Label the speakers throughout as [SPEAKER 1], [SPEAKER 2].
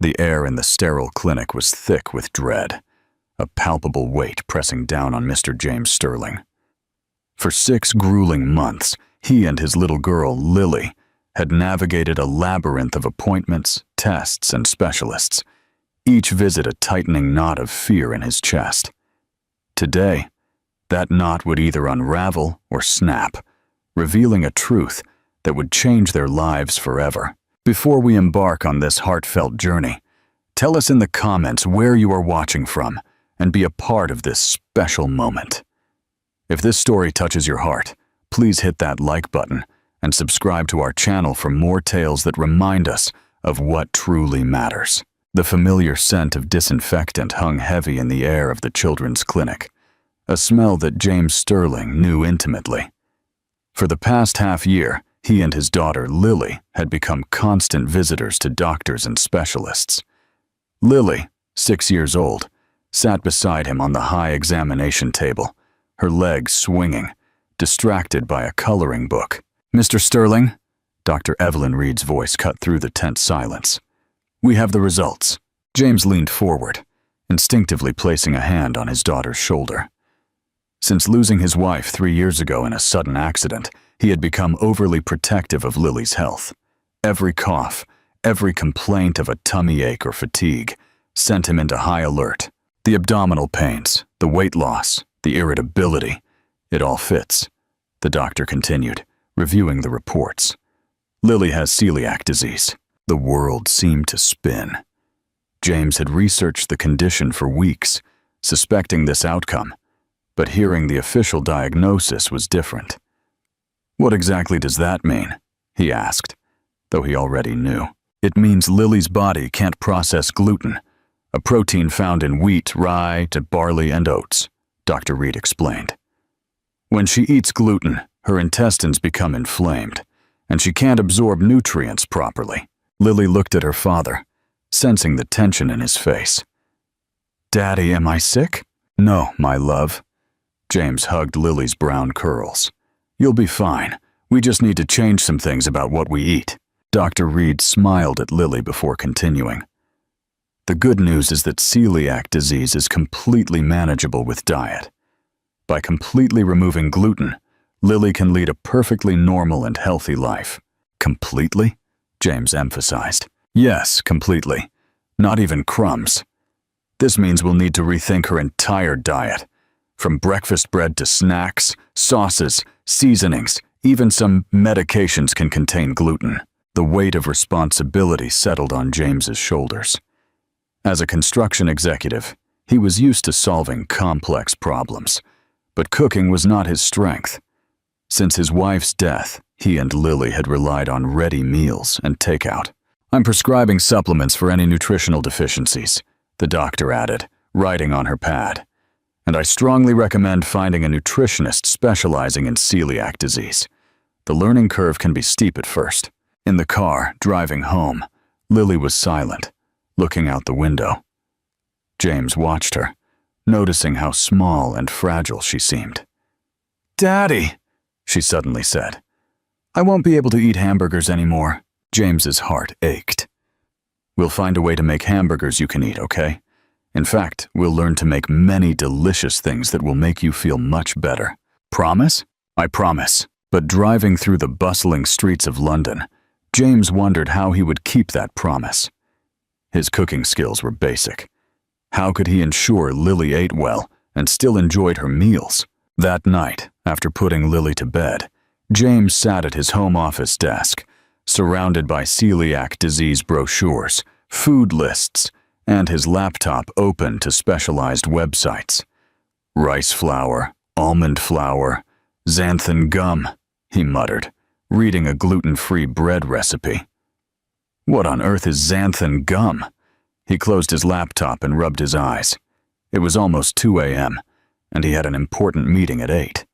[SPEAKER 1] The air in the sterile clinic was thick with dread, a palpable weight pressing down on Mr. James Sterling. For 6 grueling months, he and his little girl, Lily, had navigated a labyrinth of appointments, tests, and specialists, each visit a tightening knot of fear in his chest. Today, that knot would either unravel or snap, revealing a truth that would change their lives forever. Before we embark on this heartfelt journey, tell us in the comments where you are watching from and be a part of this special moment. If this story touches your heart, please hit that like button and subscribe to our channel for more tales that remind us of what truly matters. The familiar scent of disinfectant hung heavy in the air of the children's clinic, a smell that James Sterling knew intimately. For the past half-year, he and his daughter, Lily, had become constant visitors to doctors and specialists. Lily, 6 years old, sat beside him on the high examination table, her legs swinging, distracted by a coloring book. "Mr. Sterling," Dr. Evelyn Reed's voice cut through the tense silence. "We have the results." James leaned forward, instinctively placing a hand on his daughter's shoulder. Since losing his wife 3 years ago in a sudden accident, he had become overly protective of Lily's health. Every cough, every complaint of a tummy ache or fatigue sent him into high alert. The abdominal pains, the weight loss, the irritability, it all fits, the doctor continued, reviewing the reports. Lily has celiac disease. The world seemed to spin. James had researched the condition for weeks, suspecting this outcome, but hearing the official diagnosis was different. "What exactly does that mean?" he asked, though he already knew. "It means Lily's body can't process gluten, a protein found in wheat, rye, barley, and oats," Dr. Reed explained. "When she eats gluten, her intestines become inflamed, and she can't absorb nutrients properly." Lily looked at her father, sensing the tension in his face. "Daddy, am I sick?" "No, my love." James hugged Lily's brown curls. "You'll be fine. We just need to change some things about what we eat." Dr. Reed smiled at Lily before continuing. "The good news is that celiac disease is completely manageable with diet. By completely removing gluten, Lily can lead a perfectly normal and healthy life." "Completely?" James emphasized. "Yes, completely. Not even crumbs. This means we'll need to rethink her entire diet. From breakfast bread to snacks, sauces, seasonings, even some medications can contain gluten." The weight of responsibility settled on James's shoulders. As a construction executive, he was used to solving complex problems, but cooking was not his strength. Since his wife's death, he and Lily had relied on ready meals and takeout. "I'm prescribing supplements for any nutritional deficiencies," the doctor added, writing on her pad. "And I strongly recommend finding a nutritionist specializing in celiac disease. The learning curve can be steep at first." In the car, driving home, Lily was silent, looking out the window. James watched her, noticing how small and fragile she seemed. "Daddy," she suddenly said, "I won't be able to eat hamburgers anymore." James's heart ached. "We'll find a way to make hamburgers you can eat, okay? In fact, we'll learn to make many delicious things that will make you feel much better. Promise?" "I promise." But driving through the bustling streets of London, James wondered how he would keep that promise. His cooking skills were basic. How could he ensure Lily ate well and still enjoyed her meals? That night, after putting Lily to bed, James sat at his home office desk, surrounded by celiac disease brochures, food lists, and his laptop open to specialized websites. "Rice flour, almond flour, xanthan gum," he muttered, reading a gluten-free bread recipe. What on earth is xanthan gum? He closed his laptop and rubbed his eyes. It was almost 2 a.m., and he had an important meeting at 8.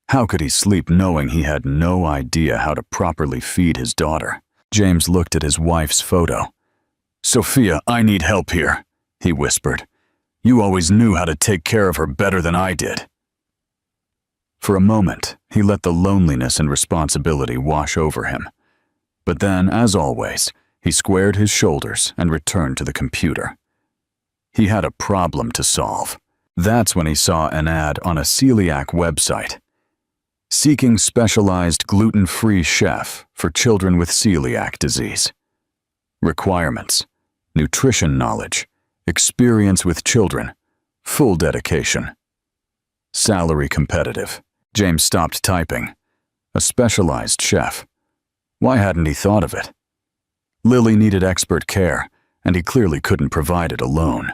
[SPEAKER 1] How could he sleep knowing he had no idea how to properly feed his daughter? James looked at his wife's photo. "Sophia, I need help here," he whispered. "You always knew how to take care of her better than I did." For a moment, he let the loneliness and responsibility wash over him. But then, as always, He squared his shoulders and returned to the computer. He had a problem to solve. That's when he saw an ad on a celiac website. Seeking specialized gluten-free chef for children with celiac disease. Requirements: nutrition knowledge, experience with children, full dedication. Salary competitive. James stopped typing. A specialized chef. Why hadn't he thought of it? Lily needed expert care, and he clearly couldn't provide it alone.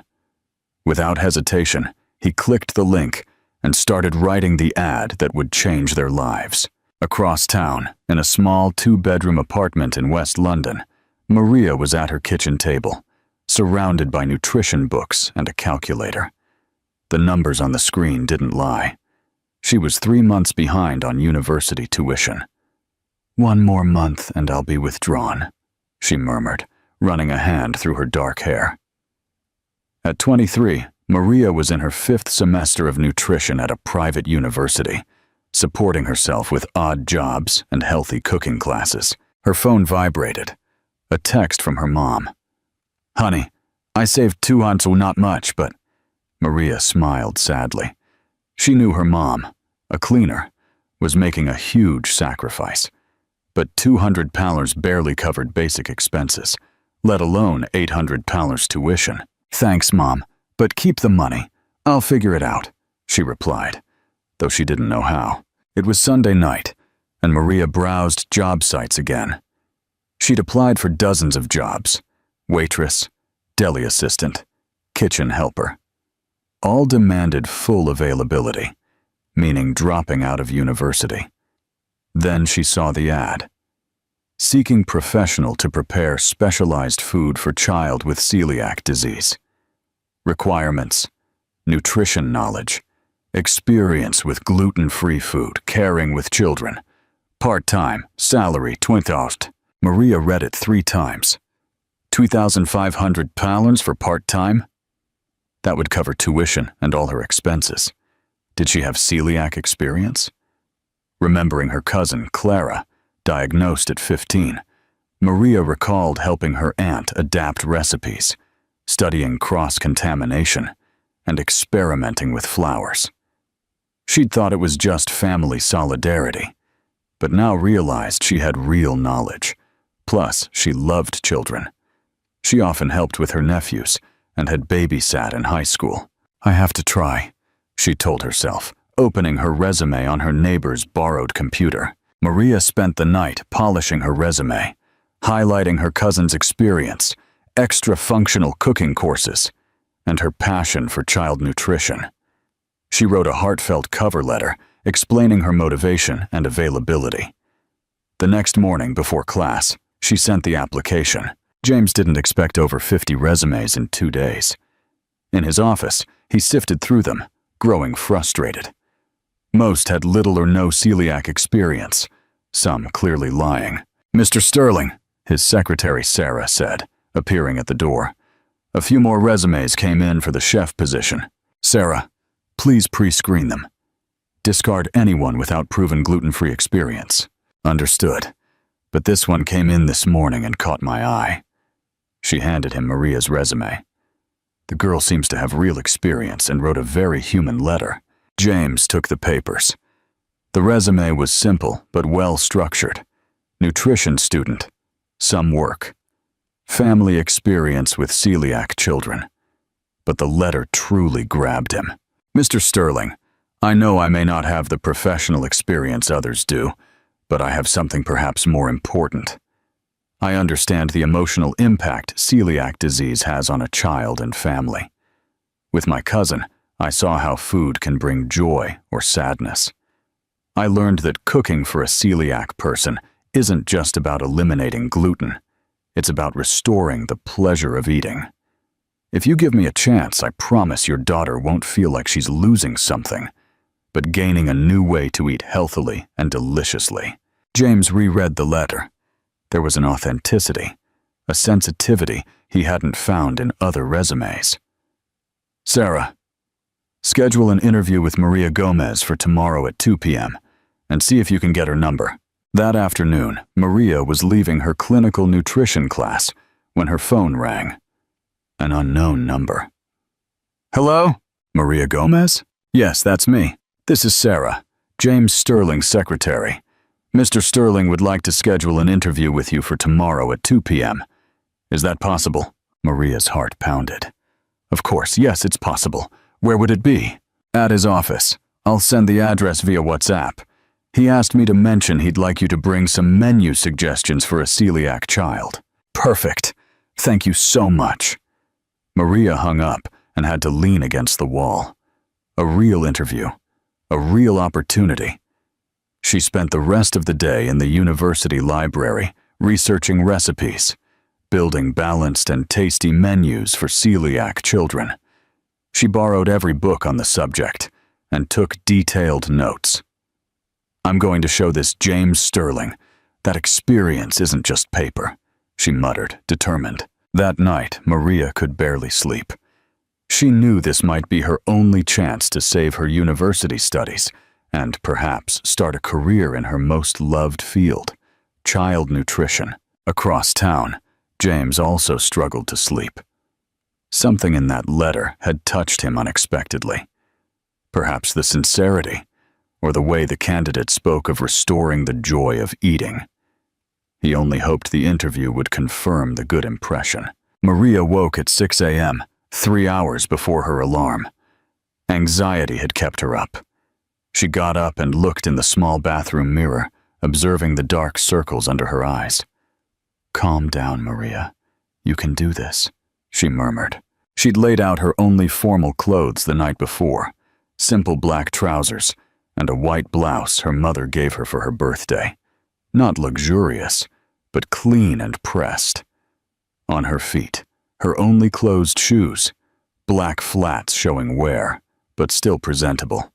[SPEAKER 1] Without hesitation, he clicked the link and started writing the ad that would change their lives. Across town, in a small 2-bedroom apartment in West London, Maria was at her kitchen table, surrounded by nutrition books and a calculator. The numbers on the screen didn't lie. She was 3 months behind on university tuition. "1 more month and I'll be withdrawn," she murmured, running a hand through her dark hair. At 23, Maria was in her 5th semester of nutrition at a private university, supporting herself with odd jobs and healthy cooking classes. Her phone vibrated. A text from her mom. "Honey, I saved 200, so not much, but..." Maria smiled sadly. She knew her mom, a cleaner, was making a huge sacrifice. But £200 barely covered basic expenses, let alone £800 tuition. "Thanks, Mom, but keep the money. I'll figure it out," she replied, though she didn't know how. It was Sunday night, and Maria browsed job sites again. She'd applied for dozens of jobs: waitress, deli assistant, kitchen helper. All demanded full availability, meaning dropping out of university. Then she saw the ad. Seeking professional to prepare specialized food for child with celiac disease. Requirements: nutrition knowledge, experience with gluten-free food, caring with children. Part-time, salary £20,000. Maria read it 3 times. £2,500 for part-time? That would cover tuition and all her expenses. Did she have celiac experience? Remembering her cousin, Clara, diagnosed at 15, Maria recalled helping her aunt adapt recipes, studying cross-contamination, and experimenting with flours. She'd thought it was just family solidarity, but now realized she had real knowledge. Plus, she loved children. She often helped with her nephews and had babysat in high school. "I have to try," she told herself, opening her resume on her neighbor's borrowed computer. Maria spent the night polishing her resume, highlighting her cousin's experience, extra functional cooking courses, and her passion for child nutrition. She wrote a heartfelt cover letter explaining her motivation and availability. The next morning before class, she sent the application. James didn't expect over 50 resumes in 2 days. In his office, he sifted through them, growing frustrated. Most had little or no celiac experience, some clearly lying. "Mr. Sterling," his secretary Sarah said, appearing at the door. "A few more resumes came in for the chef position. Sarah, please pre-screen them. Discard anyone without proven gluten-free experience." "Understood. But this one came in this morning and caught my eye." She handed him Maria's resume. The girl seems to have real experience and wrote a very human letter. James took the papers. The resume was simple but well-structured. Nutrition student. Some work. Family experience with celiac children. But the letter truly grabbed him. "Mr. Sterling, I know I may not have the professional experience others do, but I have something perhaps more important. I understand the emotional impact celiac disease has on a child and family. With my cousin, I saw how food can bring joy or sadness. I learned that cooking for a celiac person isn't just about eliminating gluten. It's about restoring the pleasure of eating. If you give me a chance, I promise your daughter won't feel like she's losing something, but gaining a new way to eat healthily and deliciously." James reread the letter. There was an authenticity, a sensitivity he hadn't found in other resumes. "Sarah, schedule an interview with Maria Gomez for tomorrow at 2 p.m. and see if you can get her number. That afternoon, Maria was leaving her clinical nutrition class when her phone rang. An unknown number. Hello? Maria Gomez? Yes, that's me. This is Sarah, James Sterling's secretary. Mr. Sterling would like to schedule an interview with you for tomorrow at 2 p.m. Is that possible? Maria's heart pounded. Of course, yes, it's possible. Where would it be? At his office. I'll send the address via WhatsApp. He asked me to mention he'd like you to bring some menu suggestions for a celiac child. Perfect. Thank you so much. Maria hung up and had to lean against the wall. A real interview. A real opportunity. She spent the rest of the day in the university library researching recipes, building balanced and tasty menus for celiac children. She borrowed every book on the subject and took detailed notes. I'm going to show this James Sterling that experience isn't just paper, she muttered, determined. That night, Maria could barely sleep. She knew this might be her only chance to save her university studies and perhaps start a career in her most loved field, child nutrition. Across town, James also struggled to sleep. Something in that letter had touched him unexpectedly. Perhaps the sincerity, or the way the candidate spoke of restoring the joy of eating. He only hoped the interview would confirm the good impression. Maria woke at 6 a.m., 3 hours before her alarm. Anxiety had kept her up. She got up and looked in the small bathroom mirror, observing the dark circles under her eyes. Calm down, Maria. You can do this, she murmured. She'd laid out her only formal clothes the night before, simple black trousers, and a white blouse her mother gave her for her birthday. Not luxurious, but clean and pressed. On her feet, her only closed shoes, black flats showing wear, but still presentable.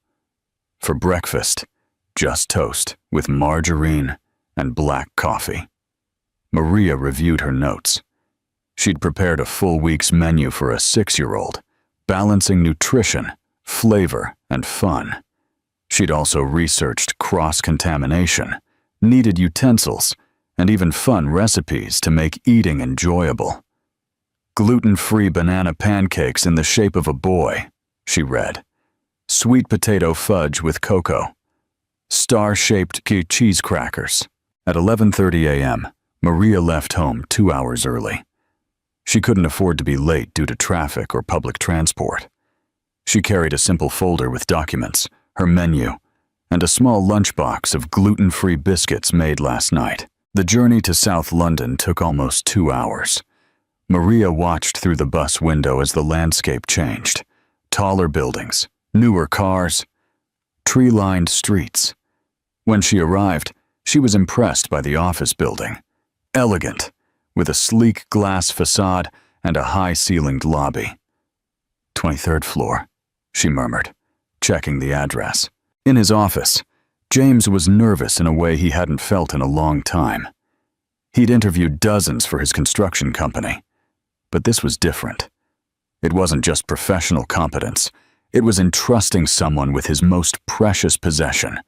[SPEAKER 1] For breakfast, just toast with margarine and black coffee. Maria reviewed her notes. She'd prepared a full week's menu for a 6-year-old, balancing nutrition, flavor, and fun. She'd also researched cross-contamination, needed utensils, and even fun recipes to make eating enjoyable. Gluten-free banana pancakes in the shape of a boy, she read. Sweet potato fudge with cocoa. Star-shaped cheese crackers. At 11:30 a.m., Maria left home 2 hours early. She couldn't afford to be late due to traffic or public transport. She carried a simple folder with documents, her menu, and a small lunchbox of gluten-free biscuits made last night. The journey to South London took almost 2 hours. Maria watched through the bus window as the landscape changed. Taller buildings, newer cars, tree-lined streets. When she arrived, she was impressed by the office building. Elegant, with a sleek glass facade and a high-ceilinged lobby. 23rd floor, she murmured, checking the address. In his office, James was nervous in a way he hadn't felt in a long time. He'd interviewed dozens for his construction company, but this was different. It wasn't just professional competence. It was entrusting someone with his most precious possession,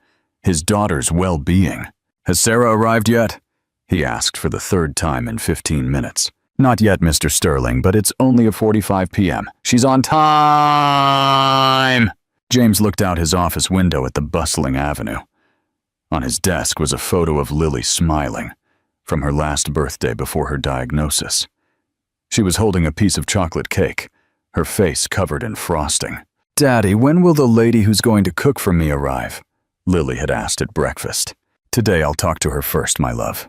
[SPEAKER 1] his daughter's well-being. Has Sarah arrived yet? He asked for the 3rd time in 15 minutes. Not yet, Mr. Sterling, but it's only 4:45 p.m. She's on time! James looked out his office window at the bustling avenue. On his desk was a photo of Lily smiling, from her last birthday before her diagnosis. She was holding a piece of chocolate cake, her face covered in frosting. Daddy, when will the lady who's going to cook for me arrive? Lily had asked at breakfast. Today I'll talk to her first, my love.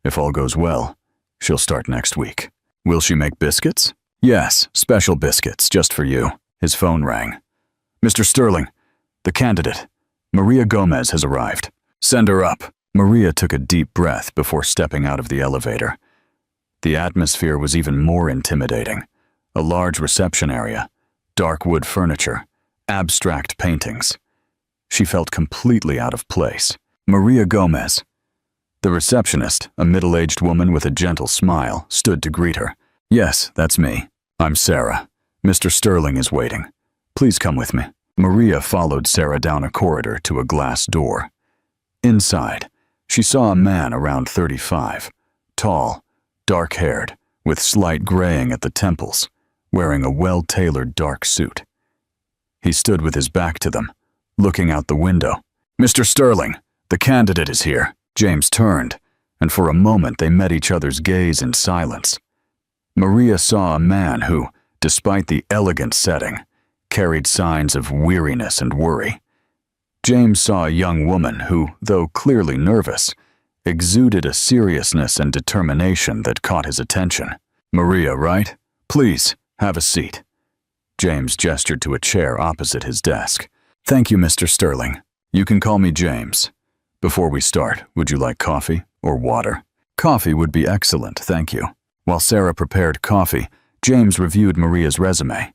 [SPEAKER 1] If all goes well, she'll start next week. Will she make biscuits? Yes, special biscuits, just for you. His phone rang. Mr. Sterling, the candidate, Maria Gomez, has arrived. Send her up. Maria took a deep breath before stepping out of the elevator. The atmosphere was even more intimidating. A large reception area, dark wood furniture, abstract paintings. She felt completely out of place. Maria Gomez. The receptionist, a middle-aged woman with a gentle smile, stood to greet her. Yes, that's me. I'm Sarah. Mr. Sterling is waiting. Please come with me. Maria followed Sarah down a corridor to a glass door. Inside, She saw a man around 35, tall, dark-haired, with slight graying at the temples, wearing a well-tailored dark suit. He stood with his back to them, looking out the window. "Mr. Sterling, the candidate is here." James turned, and for a moment they met each other's gaze in silence. Maria saw a man who, despite the elegant setting, carried signs of weariness and worry. James saw a young woman who, though clearly nervous, exuded a seriousness and determination that caught his attention. "Maria, right? Please, have a seat." James gestured to a chair opposite his desk. "Thank you, Mr. Sterling. You can call me James. Before we start, would you like coffee or water?" "Coffee would be excellent, thank you." While Sarah prepared coffee, James reviewed Maria's resume.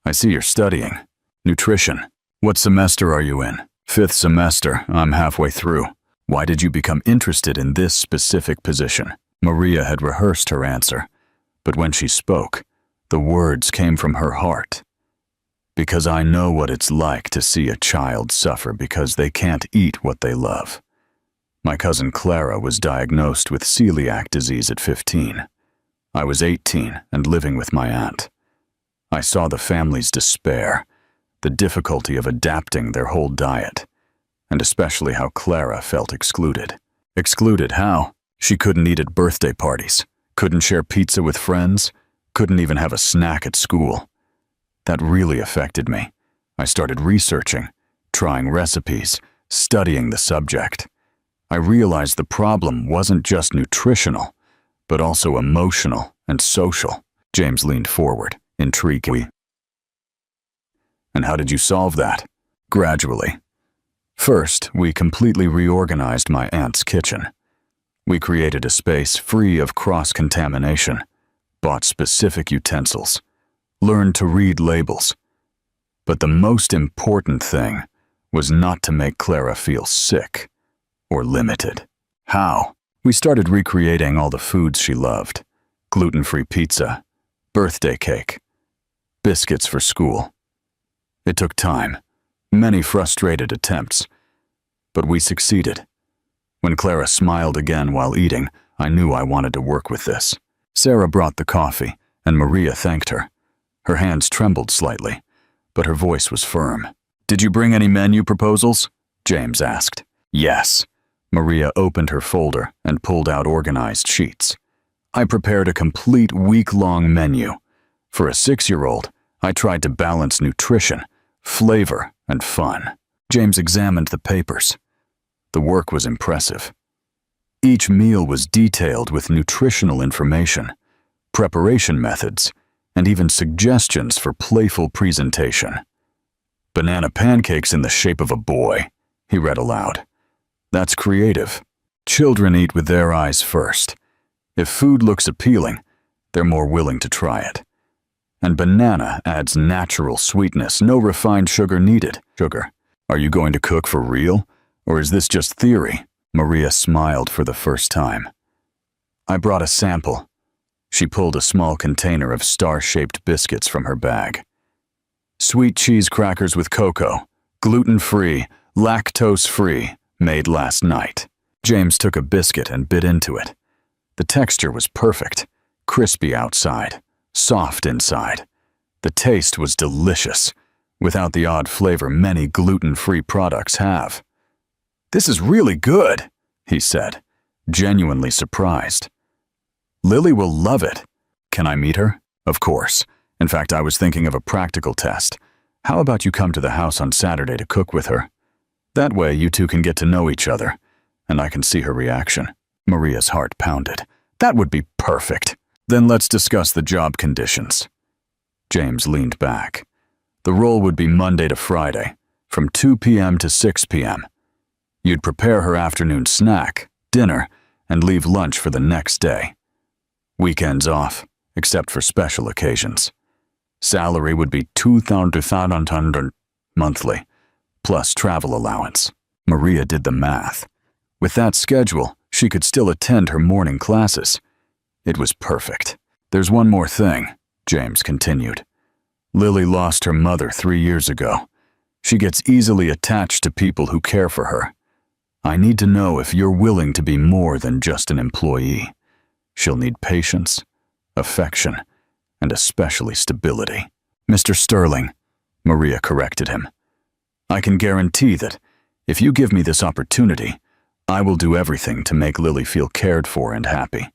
[SPEAKER 1] "I see you're studying. Nutrition. What semester are you in?" "Fifth semester. I'm halfway through." "Why did you become interested in this specific position?" Maria had rehearsed her answer, but when she spoke, the words came from her heart. "Because I know what it's like to see a child suffer because they can't eat what they love. My cousin Clara was diagnosed with celiac disease at 15. I was 18 and living with my aunt. I saw the family's despair, the difficulty of adapting their whole diet, and especially how Clara felt excluded. Excluded how? She couldn't eat at birthday parties, couldn't share pizza with friends, couldn't even have a snack at school. That really affected me. I started researching, trying recipes, studying the subject. I realized the problem wasn't just nutritional, but also emotional and social." James leaned forward, intrigued. "And how did you solve that?" "Gradually. First, we completely reorganized my aunt's kitchen. We created a space free of cross-contamination, bought specific utensils, learned to read labels. But the most important thing was not to make Clara feel sick or limited." "How?" "We started recreating all the foods she loved. Gluten-free pizza, birthday cake, biscuits for school. It took time, many frustrated attempts, but we succeeded. When Clara smiled again while eating, I knew I wanted to work with this." Sarah brought the coffee, and Maria thanked her. Her hands trembled slightly, but her voice was firm. "Did you bring any menu proposals?" James asked. "Yes." Maria opened her folder and pulled out organized sheets. "I prepared a complete week-long menu. For a 6-year-old, I tried to balance nutrition, flavor, and fun." James examined the papers. The work was impressive. Each meal was detailed with nutritional information, preparation methods, and even suggestions for playful presentation. "Banana pancakes in the shape of a boy," he read aloud. "That's creative. Children eat with their eyes first. If food looks appealing, they're more willing to try it. And banana adds natural sweetness, no refined sugar needed." "Sugar. Are you going to cook for real, or is this just theory?" Maria smiled for the first time. "I brought a sample." She pulled a small container of star-shaped biscuits from her bag. "Sweet cheese crackers with cocoa, gluten-free, lactose-free, made last night." James took a biscuit and bit into it. The texture was perfect, crispy outside, soft inside. The taste was delicious, without the odd flavor many gluten-free products have. "This is really good," he said, genuinely surprised. "Lily will love it." "Can I meet her?" "Of course. In fact, I was thinking of a practical test. How about you come to the house on Saturday to cook with her? That way you two can get to know each other, and I can see her reaction." Maria's heart pounded. "That would be perfect. Then let's discuss the job conditions." James leaned back. "The role would be Monday to Friday, from 2 p.m. to 6 p.m. You'd prepare her afternoon snack, dinner, and leave lunch for the next day. Weekends off, except for special occasions. Salary would be $2,500 monthly, plus travel allowance." Maria did the math. With that schedule, she could still attend her morning classes. It was perfect. "There's one more thing," James continued. "Lily lost her mother 3 years ago. She gets easily attached to people who care for her. I need to know if you're willing to be more than just an employee. She'll need patience, affection, and especially stability." "Mr. Sterling," Maria corrected him, "I can guarantee that if you give me this opportunity, I will do everything to make Lily feel cared for and happy.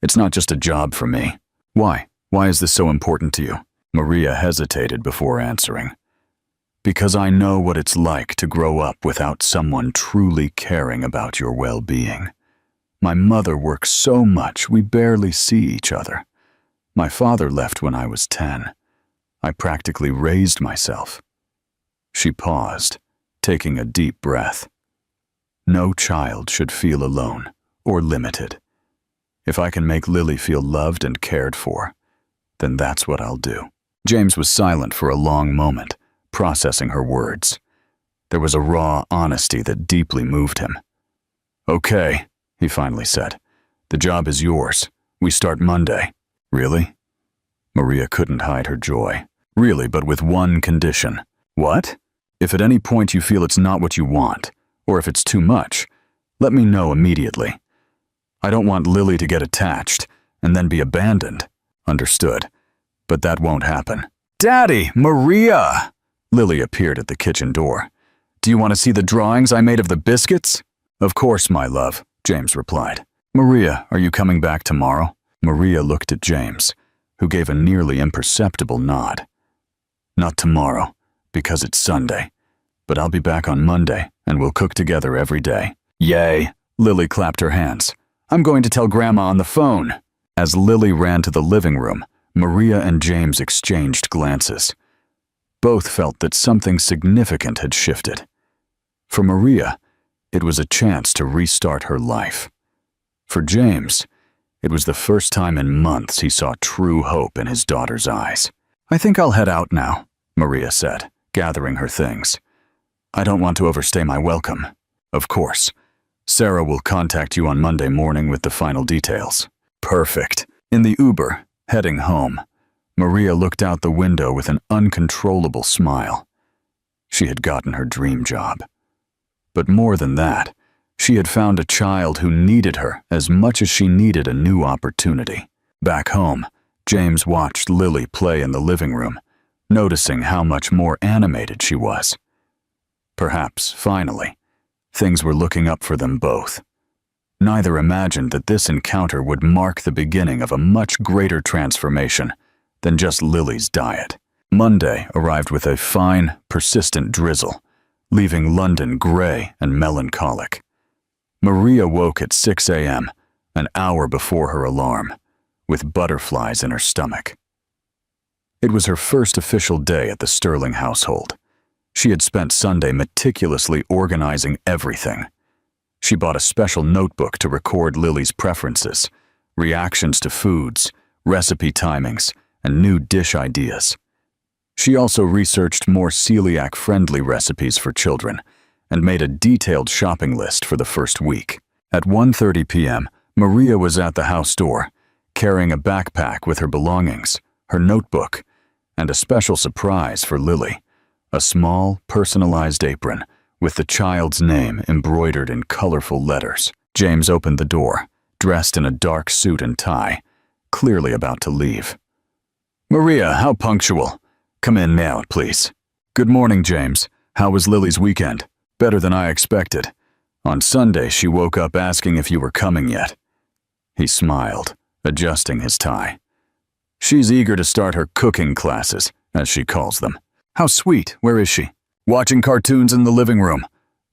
[SPEAKER 1] It's not just a job for me." "Why? Why is this so important to you?" Maria hesitated before answering. "Because I know what it's like to grow up without someone truly caring about your well-being. My mother works so much we barely see each other. My father left when I was 10. I practically raised myself." She paused, taking a deep breath. "No child should feel alone or limited. If I can make Lily feel loved and cared for, then that's what I'll do." James was silent for a long moment, processing her words. There was a raw honesty that deeply moved him. "Okay," he finally said. "The job is yours. We start Monday." "Really?" Maria couldn't hide her joy. "Really, but with one condition." "What?" "If at any point you feel it's not what you want, or if it's too much, let me know immediately. I don't want Lily to get attached and then be abandoned." "Understood. But that won't happen." "Daddy! Maria!" Lily appeared at the kitchen door. "Do you want to see the drawings I made of the biscuits?" "Of course, my love," James replied. "Maria, are you coming back tomorrow?" Maria looked at James, who gave a nearly imperceptible nod. "Not tomorrow, because it's Sunday. But I'll be back on Monday, and we'll cook together every day." "Yay!" Lily clapped her hands. "I'm going to tell Grandma on the phone." As Lily ran to the living room, Maria and James exchanged glances. Both felt that something significant had shifted. For Maria, it was a chance to restart her life. For James, it was the first time in months he saw true hope in his daughter's eyes. "I think I'll head out now," Maria said, gathering her things. "I don't want to overstay my welcome." "Of course. Sarah will contact you on Monday morning with the final details." "Perfect." In the Uber, heading home, Maria looked out the window with an uncontrollable smile. She had gotten her dream job. But more than that, she had found a child who needed her as much as she needed a new opportunity. Back home, James watched Lily play in the living room, noticing how much more animated she was. Perhaps, finally, things were looking up for them both. Neither imagined that this encounter would mark the beginning of a much greater transformation than just Lily's diet. Monday arrived with a fine, persistent drizzle, leaving London gray and melancholic. Maria woke at 6 a.m., an hour before her alarm, with butterflies in her stomach. It was her first official day at the Sterling household. She had spent Sunday meticulously organizing everything. She bought a special notebook to record Lily's preferences, reactions to foods, recipe timings, and new dish ideas. She also researched more celiac-friendly recipes for children and made a detailed shopping list for the first week. At 1:30 p.m., Maria was at the house door, carrying a backpack with her belongings, her notebook, and a special surprise for Lily, a small, personalized apron with the child's name embroidered in colorful letters. James opened the door, dressed in a dark suit and tie, clearly about to leave. "Maria, how punctual. Come in now, please." "Good morning, James. How was Lily's weekend?" "Better than I expected. On Sunday, she woke up asking if you were coming yet." He smiled, adjusting his tie. "She's eager to start her cooking classes, as she calls them." "How sweet. Where is she?" "Watching cartoons in the living room."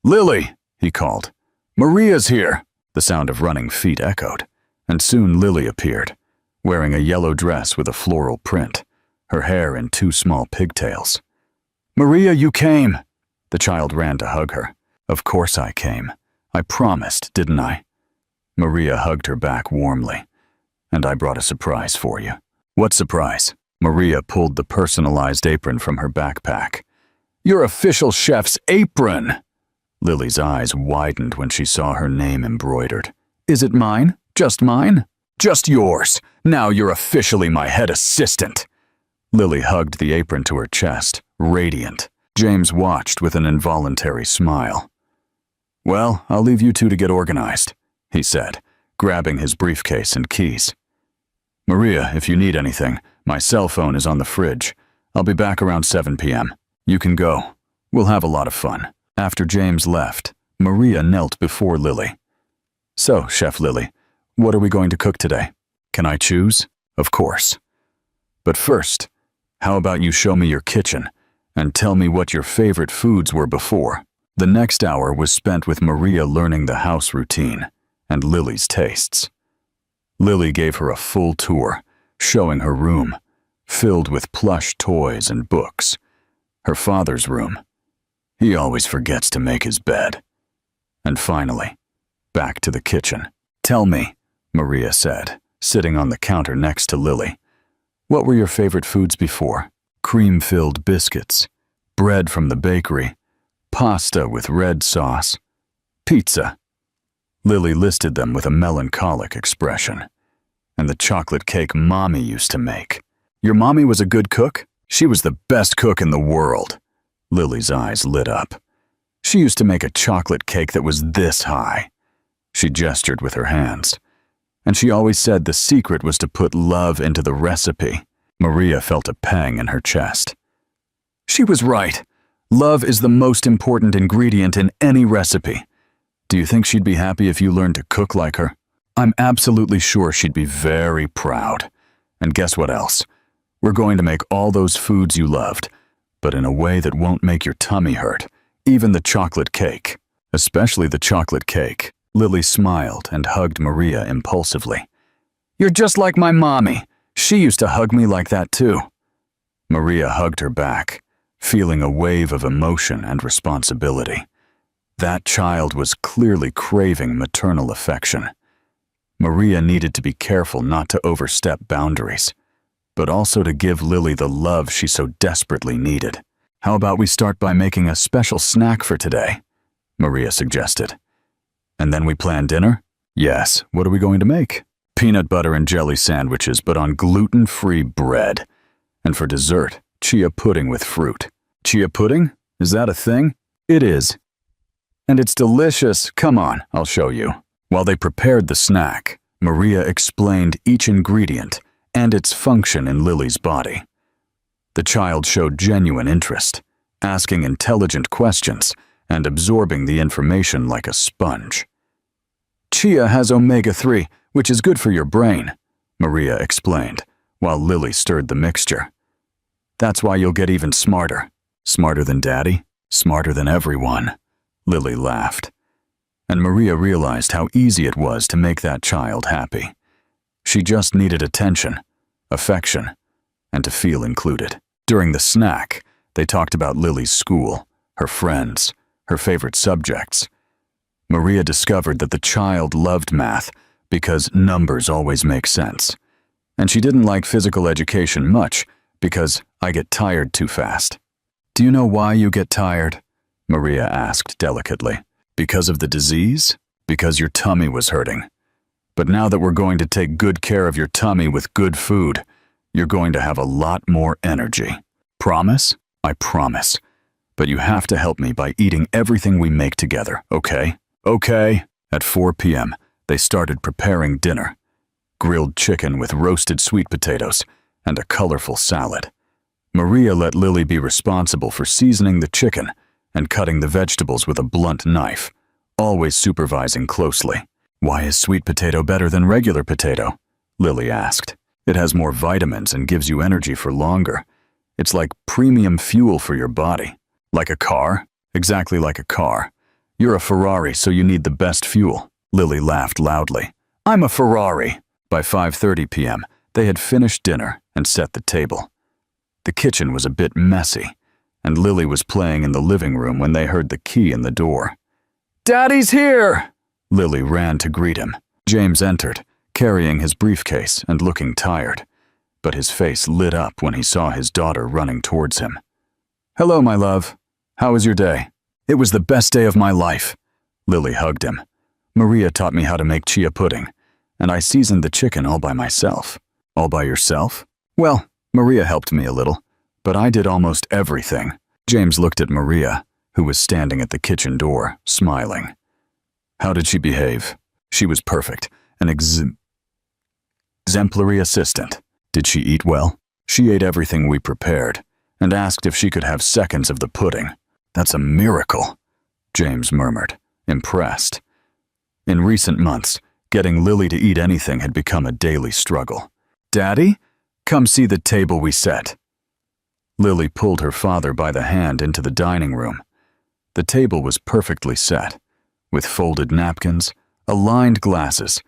[SPEAKER 1] "Lily," he called. "Maria's here." The sound of running feet echoed, and soon Lily appeared, wearing a yellow dress with a floral print, her hair in 2 small pigtails. "Maria, you came!" The child ran to hug her. "Of course I came. I promised, didn't I?" Maria hugged her back warmly. "And I brought a surprise for you." "What surprise?" Maria pulled the personalized apron from her backpack. "Your official chef's apron!" Lily's eyes widened when she saw her name embroidered. "Is it mine? Just mine?" "Just yours. Now you're officially my head assistant." Lily hugged the apron to her chest, radiant. James watched with an involuntary smile. Well, I'll leave you two to get organized, he said, grabbing his briefcase and keys. Maria, if you need anything, my cell phone is on the fridge. I'll be back around 7 p.m. You can go. We'll have a lot of fun. After James left, Maria knelt before Lily. So, Chef Lily, what are we going to cook today? Can I choose? Of course. But first, how about you show me your kitchen and tell me what your favorite foods were before? The next hour was spent with Maria learning the house routine and Lily's tastes. Lily gave her a full tour, showing her room, filled with plush toys and books. Her father's room. He always forgets to make his bed. And finally, back to the kitchen. Tell me, Maria said, sitting on the counter next to Lily. What were your favorite foods before? Cream-filled biscuits, bread from the bakery, pasta with red sauce, pizza. Lily listed them with a melancholic expression. And the chocolate cake Mommy used to make. Your mommy was a good cook? She was the best cook in the world. Lily's eyes lit up. She used to make a chocolate cake that was this high. She gestured with her hands. And she always said the secret was to put love into the recipe. Maria felt a pang in her chest. She was right. Love is the most important ingredient in any recipe. Do you think she'd be happy if you learned to cook like her? I'm absolutely sure she'd be very proud. And guess what else? We're going to make all those foods you loved, but in a way that won't make your tummy hurt, even the chocolate cake. Especially the chocolate cake. Lily smiled and hugged Maria impulsively. You're just like my mommy. She used to hug me like that too. Maria hugged her back, feeling a wave of emotion and responsibility. That child was clearly craving maternal affection. Maria needed to be careful not to overstep boundaries, but also to give Lily the love she so desperately needed. How about we start by making a special snack for today? Maria suggested. And then we plan dinner? Yes, what are we going to make? Peanut butter and jelly sandwiches, but on gluten-free bread. And for dessert, chia pudding with fruit. Chia pudding? Is that a thing? It is. And it's delicious. Come on, I'll show you. While they prepared the snack, Maria explained each ingredient and its function in Lily's body. The child showed genuine interest, asking intelligent questions and absorbing the information like a sponge. Chia has omega-3, which is good for your brain, Maria explained, while Lily stirred the mixture. That's why you'll get even smarter. Smarter than Daddy? Smarter than everyone. Lily laughed. And Maria realized how easy it was to make that child happy. She just needed attention, affection, and to feel included. During the snack, they talked about Lily's school, her friends, her favorite subjects. Maria discovered that the child loved math because numbers always make sense. And she didn't like physical education much because I get tired too fast. Do you know why you get tired? Maria asked delicately. Because of the disease? Because your tummy was hurting. But now that we're going to take good care of your tummy with good food, you're going to have a lot more energy. Promise? I promise. But you have to help me by eating everything we make together, okay? Okay. At 4 p.m., they started preparing dinner. Grilled chicken with roasted sweet potatoes and a colorful salad. Maria let Lily be responsible for seasoning the chicken and cutting the vegetables with a blunt knife, always supervising closely. Why is sweet potato better than regular potato? Lily asked. It has more vitamins and gives you energy for longer. It's like premium fuel for your body. Like a car? Exactly like a car. You're a Ferrari, so you need the best fuel. Lily laughed loudly. I'm a Ferrari. By 5:30 p.m., they had finished dinner and set the table. The kitchen was a bit messy, and Lily was playing in the living room when they heard the key in the door. Daddy's here! Lily ran to greet him. James entered, carrying his briefcase and looking tired, but his face lit up when he saw his daughter running towards him. Hello, my love. How was your day? It was the best day of my life. Lily hugged him. Maria taught me how to make chia pudding, and I seasoned the chicken all by myself. All by yourself? Well, Maria helped me a little, but I did almost everything. James looked at Maria, who was standing at the kitchen door, smiling. How did she behave? She was perfect, an exemplary assistant. Did she eat well? She ate everything we prepared, and asked if she could have seconds of the pudding. That's a miracle, James murmured, impressed. In recent months, getting Lily to eat anything had become a daily struggle. Daddy, come see the table we set. Lily pulled her father by the hand into the dining room. The table was perfectly set, with folded napkins, aligned glasses,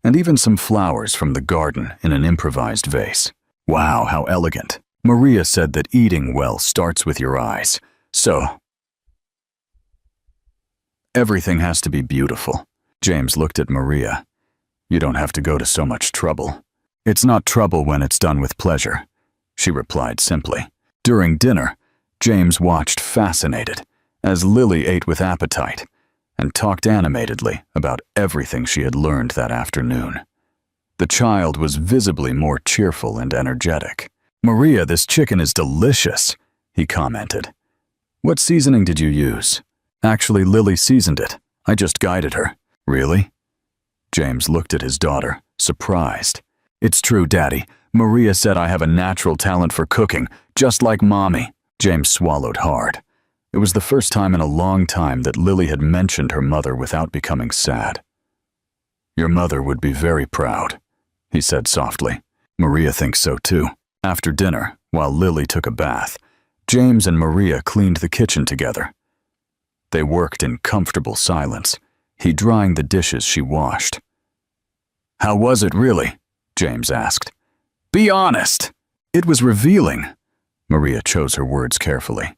[SPEAKER 1] and even some flowers from the garden in an improvised vase. Wow, how elegant. Maria said that eating well starts with your eyes, so everything has to be beautiful. James looked at Maria. You don't have to go to so much trouble. It's not trouble when it's done with pleasure, she replied simply. During dinner, James watched fascinated as Lily ate with appetite and talked animatedly about everything she had learned that afternoon. The child was visibly more cheerful and energetic. Maria, this chicken is delicious, he commented. What seasoning did you use? Actually, Lily seasoned it. I just guided her. Really? James looked at his daughter, surprised. It's true, Daddy. Maria said I have a natural talent for cooking, just like Mommy. James swallowed hard. It was the first time in a long time that Lily had mentioned her mother without becoming sad. Your mother would be very proud, he said softly. Maria thinks so too. After dinner, while Lily took a bath, James and Maria cleaned the kitchen together. They worked in comfortable silence, he drying the dishes she washed. How was it really? James asked. Be honest. It was revealing. Maria chose her words carefully.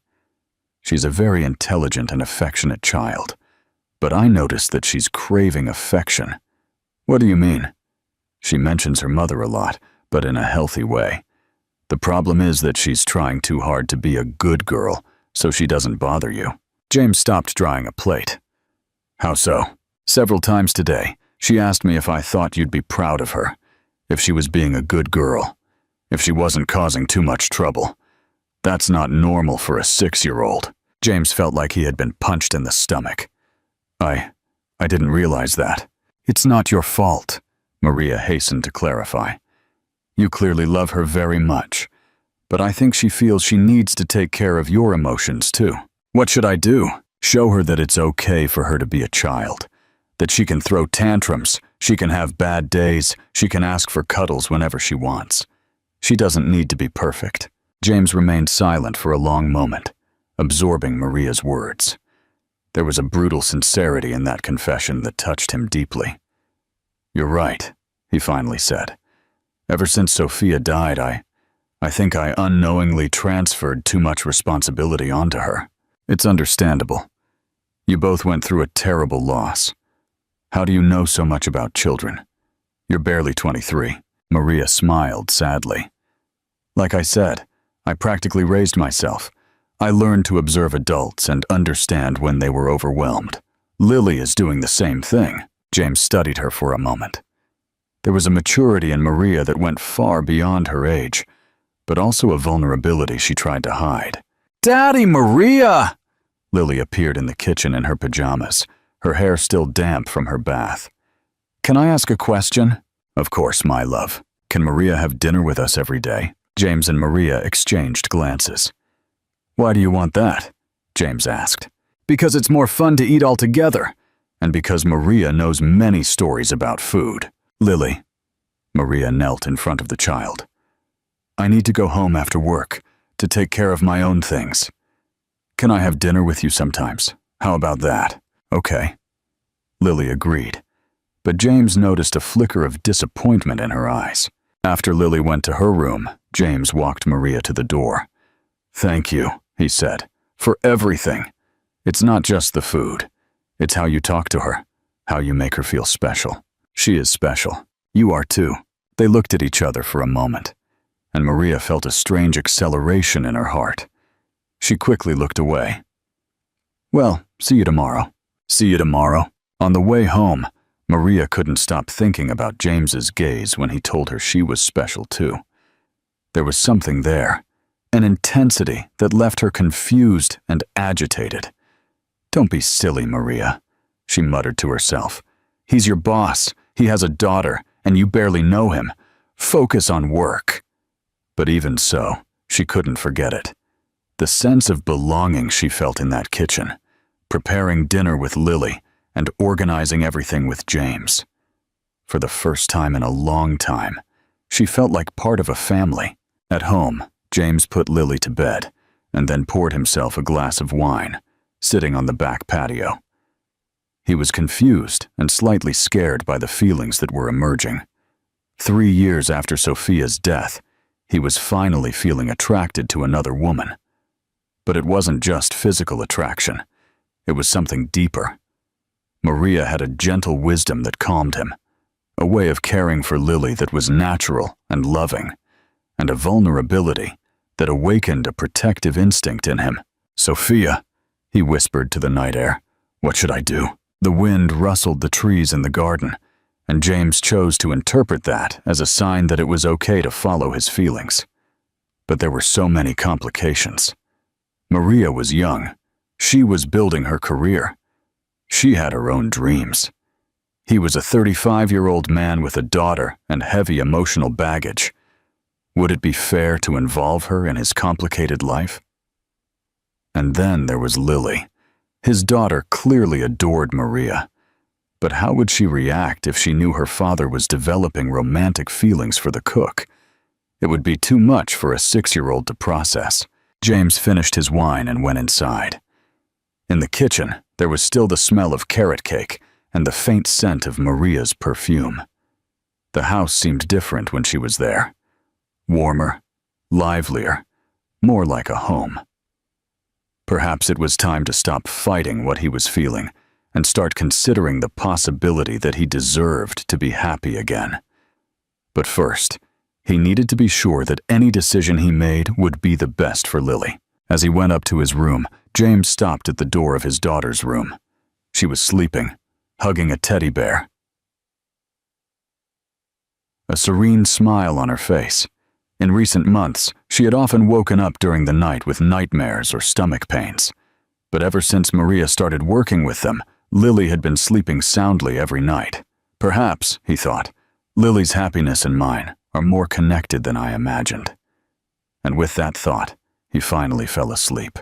[SPEAKER 1] She's a very intelligent and affectionate child, but I noticed that she's craving affection. What do you mean? She mentions her mother a lot, but in a healthy way. The problem is that she's trying too hard to be a good girl, so she doesn't bother you. James stopped drying a plate. How so? Several times today, she asked me if I thought you'd be proud of her, if she was being a good girl, if she wasn't causing too much trouble. That's not normal for a 6-year-old. James felt like he had been punched in the stomach. I didn't realize that. It's not your fault, Maria hastened to clarify. You clearly love her very much, but I think she feels she needs to take care of your emotions too. What should I do? Show her that it's okay for her to be a child, that she can throw tantrums, she can have bad days, she can ask for cuddles whenever she wants. She doesn't need to be perfect. James remained silent for a long moment, absorbing Maria's words. There was a brutal sincerity in that confession that touched him deeply. You're right, he finally said. Ever since Sophia died, I think I unknowingly transferred too much responsibility onto her. It's understandable. You both went through a terrible loss. How do you know so much about children? You're barely 23. Maria smiled sadly. Like I said, I practically raised myself. I learned to observe adults and understand when they were overwhelmed. Lily is doing the same thing. James studied her for a moment. There was a maturity in Maria that went far beyond her age, but also a vulnerability she tried to hide. Daddy, Maria! Lily appeared in the kitchen in her pajamas, her hair still damp from her bath. Can I ask a question? Of course, my love. Can Maria have dinner with us every day? James and Maria exchanged glances. Why do you want that? James asked. Because it's more fun to eat all together, and because Maria knows many stories about food. Lily. Maria knelt in front of the child. I need to go home after work to take care of my own things. Can I have dinner with you sometimes? How about that? Okay. Lily agreed, but James noticed a flicker of disappointment in her eyes. After Lily went to her room, James walked Maria to the door. Thank you, he said, for everything. It's not just the food. It's how you talk to her, how you make her feel special. She is special. You are too. They looked at each other for a moment, and Maria felt a strange acceleration in her heart. She quickly looked away. Well, see you tomorrow. See you tomorrow. On the way home, Maria couldn't stop thinking about James's gaze when he told her she was special too. There was something there, an intensity that left her confused and agitated. Don't be silly, Maria. she muttered to herself. "He's your boss. He has a daughter, and you barely know him. Focus on work." But even so, she couldn't forget it. The sense of belonging she felt in that kitchen, preparing dinner with Lily and organizing everything with James. For the first time in a long time, she felt like part of a family. At home, James put Lily to bed and then poured himself a glass of wine, sitting on the back patio. He was confused and slightly scared by the feelings that were emerging. 3 years after Sophia's death, he was finally feeling attracted to another woman. But it wasn't just physical attraction. It was something deeper. Maria had a gentle wisdom that calmed him, a way of caring for Lily that was natural and loving, and a vulnerability that awakened a protective instinct in him. "Sophia," he whispered to the night air, "what should I do?" The wind rustled the trees in the garden, and James chose to interpret that as a sign that it was okay to follow his feelings. But there were so many complications. Maria was young. She was building her career. She had her own dreams. He was a 35-year-old man with a daughter and heavy emotional baggage. Would it be fair to involve her in his complicated life? And then there was Lily. His daughter clearly adored Maria. But how would she react if she knew her father was developing romantic feelings for the cook? It would be too much for a 6-year-old to process. James finished his wine and went inside. In the kitchen, there was still the smell of carrot cake and the faint scent of Maria's perfume. The house seemed different when she was there. Warmer, livelier, more like a home. Perhaps it was time to stop fighting what he was feeling and start considering the possibility that he deserved to be happy again. But first, he needed to be sure that any decision he made would be the best for Lily. As he went up to his room, James stopped at the door of his daughter's room. She was sleeping, hugging a teddy bear, a serene smile on her face. In recent months, she had often woken up during the night with nightmares or stomach pains. But ever since Maria started working with them, Lily had been sleeping soundly every night. Perhaps, he thought, Lily's happiness and mine are more connected than I imagined. And with that thought, he finally fell asleep,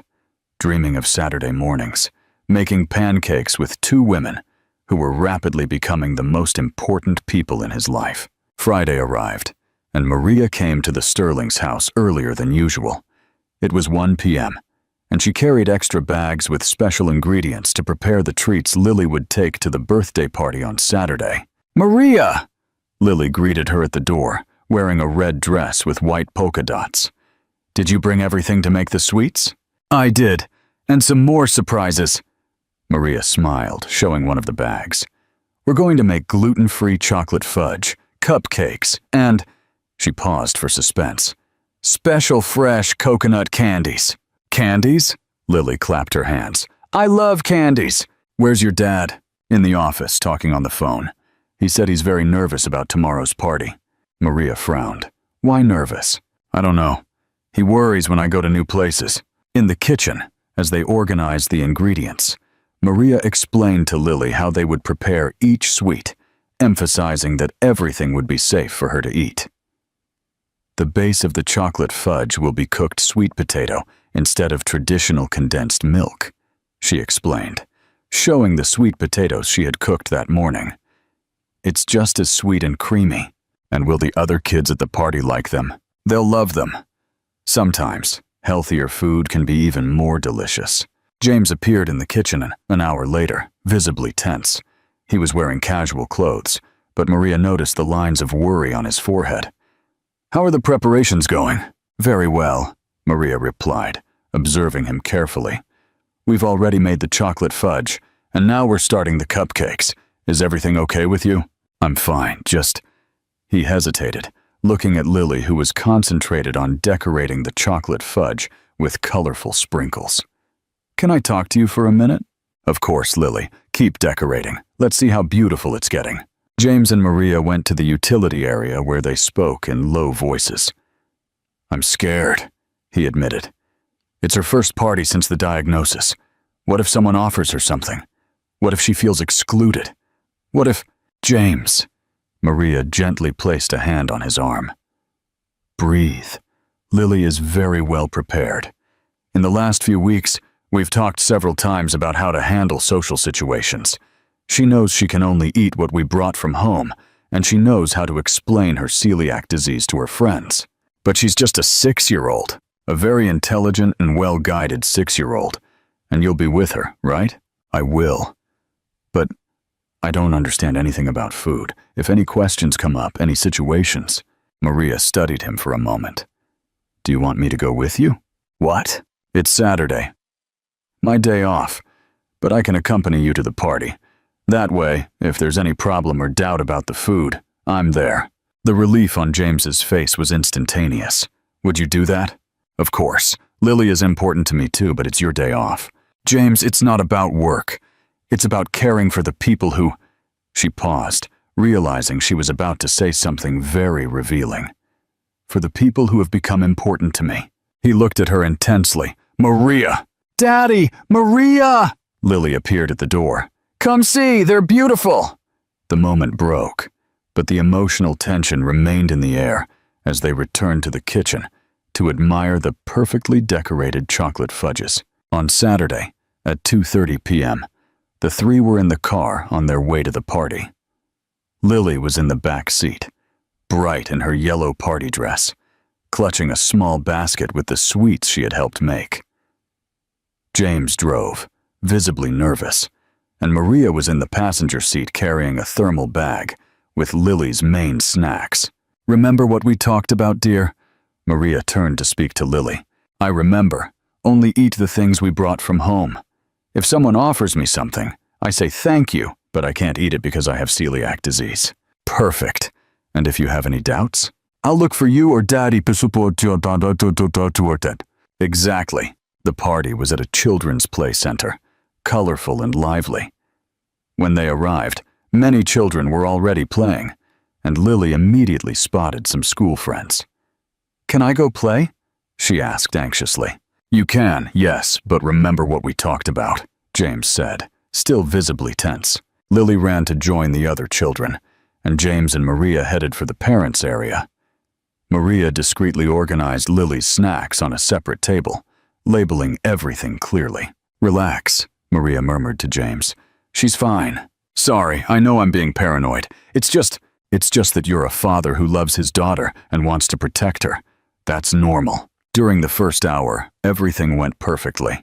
[SPEAKER 1] dreaming of Saturday mornings, making pancakes with 2 women who were rapidly becoming the most important people in his life. Friday arrived, and Maria came to the Sterling's house earlier than usual. It was 1 p.m., and she carried extra bags with special ingredients to prepare the treats Lily would take to the birthday party on Saturday. "Maria!" Lily greeted her at the door, wearing a red dress with white polka dots. "Did you bring everything to make the sweets?" "I did, and some more surprises." Maria smiled, showing one of the bags. "We're going to make gluten-free chocolate fudge, cupcakes, and..." She paused for suspense. "Special fresh coconut candies." "Candies?" Lily clapped her hands. "I love candies." "Where's your dad?" "In the office, talking on the phone. He said he's very nervous about tomorrow's party." Maria frowned. "Why nervous?" "I don't know. He worries when I go to new places." In the kitchen, as they organized the ingredients, Maria explained to Lily how they would prepare each sweet, emphasizing that everything would be safe for her to eat. "The base of the chocolate fudge will be cooked sweet potato instead of traditional condensed milk," she explained, showing the sweet potatoes she had cooked that morning. "It's just as sweet and creamy. And will the other kids at the party like them? They'll love them." Sometimes, healthier food can be even more delicious. James appeared in the kitchen an hour later, visibly tense. He was wearing casual clothes, but Maria noticed the lines of worry on his forehead. "How are the preparations going?" "Very well," Maria replied, observing him carefully. "We've already made the chocolate fudge, and now we're starting the cupcakes. Is everything okay with you?" "I'm fine, just..." He hesitated, looking at Lily, who was concentrated on decorating the chocolate fudge with colorful sprinkles. "Can I talk to you for a minute?" "Of course, Lily. Keep decorating. Let's see how beautiful it's getting." James and Maria went to the utility area where they spoke in low voices. "I'm scared," he admitted. "It's her first party since the diagnosis. What if someone offers her something? What if she feels excluded? What if— James. Maria gently placed a hand on his arm. Breathe. Lily is very well prepared. In the last few weeks, we've talked several times about how to handle social situations. She knows she can only eat what we brought from home, and she knows how to explain her celiac disease to her friends. But she's just a 6-year-old, a very intelligent and well-guided 6-year-old, and you'll be with her, right? I will. But I don't understand anything about food. If any questions come up, any situations— Maria studied him for a moment. Do you want me to go with you? What? It's Saturday. My day off, but I can accompany you to the party. That way, if there's any problem or doubt about the food, I'm there. The relief on James's face was instantaneous. Would you do that? Of course. Lily is important to me too, but it's your day off. James, it's not about work. It's about caring for the people who— She paused, realizing she was about to say something very revealing. For the people who have become important to me. He looked at her intensely. Maria! Daddy! Maria! Lily appeared at the door. Come see, they're beautiful! The moment broke, but the emotional tension remained in the air as they returned to the kitchen to admire the perfectly decorated chocolate fudges. On Saturday, at 2:30 p.m., the three were in the car on their way to the party. Lily was in the back seat, bright in her yellow party dress, clutching a small basket with the sweets she had helped make. James drove, visibly nervous, and Maria was in the passenger seat carrying a thermal bag with Lily's main snacks. Remember what we talked about, dear? Maria turned to speak to Lily. I remember. Only eat the things we brought from home. If someone offers me something, I say thank you, but I can't eat it because I have celiac disease. Perfect. And if you have any doubts, I'll look for you or Daddy to support you. Exactly. The party was at a children's play center, colorful and lively. When they arrived, many children were already playing, and Lily immediately spotted some school friends. Can I go play? She asked anxiously. You can, yes, but remember what we talked about, James said, still visibly tense. Lily ran to join the other children, and James and Maria headed for the parents' area. Maria discreetly organized Lily's snacks on a separate table, labeling everything clearly. Relax, Maria murmured to James. She's fine. Sorry, I know I'm being paranoid. It's just that you're a father who loves his daughter and wants to protect her. That's normal. During the first hour, everything went perfectly.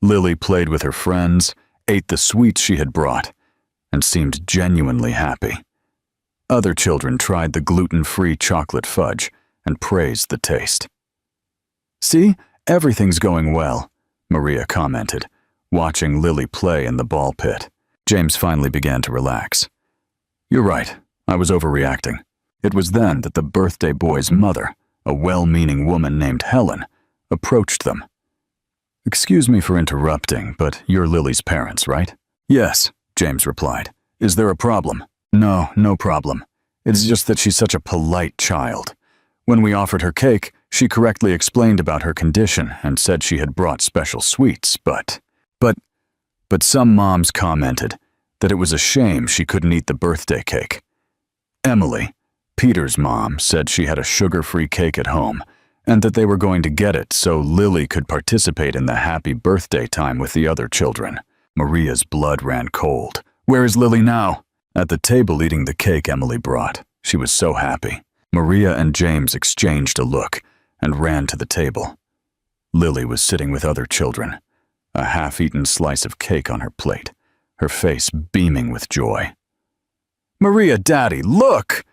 [SPEAKER 1] Lily played with her friends, ate the sweets she had brought, and seemed genuinely happy. Other children tried the gluten-free chocolate fudge and praised the taste. See, everything's going well, Maria commented, watching Lily play in the ball pit. James finally began to relax. You're right, I was overreacting. It was then that the birthday boy's mother, a well-meaning woman named Helen, approached them. Excuse me for interrupting, but you're Lily's parents, right? Yes, James replied. Is there a problem? No, no problem. It's just that she's such a polite child. When we offered her cake, she correctly explained about her condition and said she had brought special sweets, but some moms commented that it was a shame she couldn't eat the birthday cake. Emily, Peter's mom, said she had a sugar-free cake at home and that they were going to get it so Lily could participate in the happy birthday time with the other children. Maria's blood ran cold. Where is Lily now? At the table eating the cake Emily brought. She was so happy. Maria and James exchanged a look and ran to the table. Lily was sitting with other children, a half-eaten slice of cake on her plate, her face beaming with joy. Maria, Daddy, look!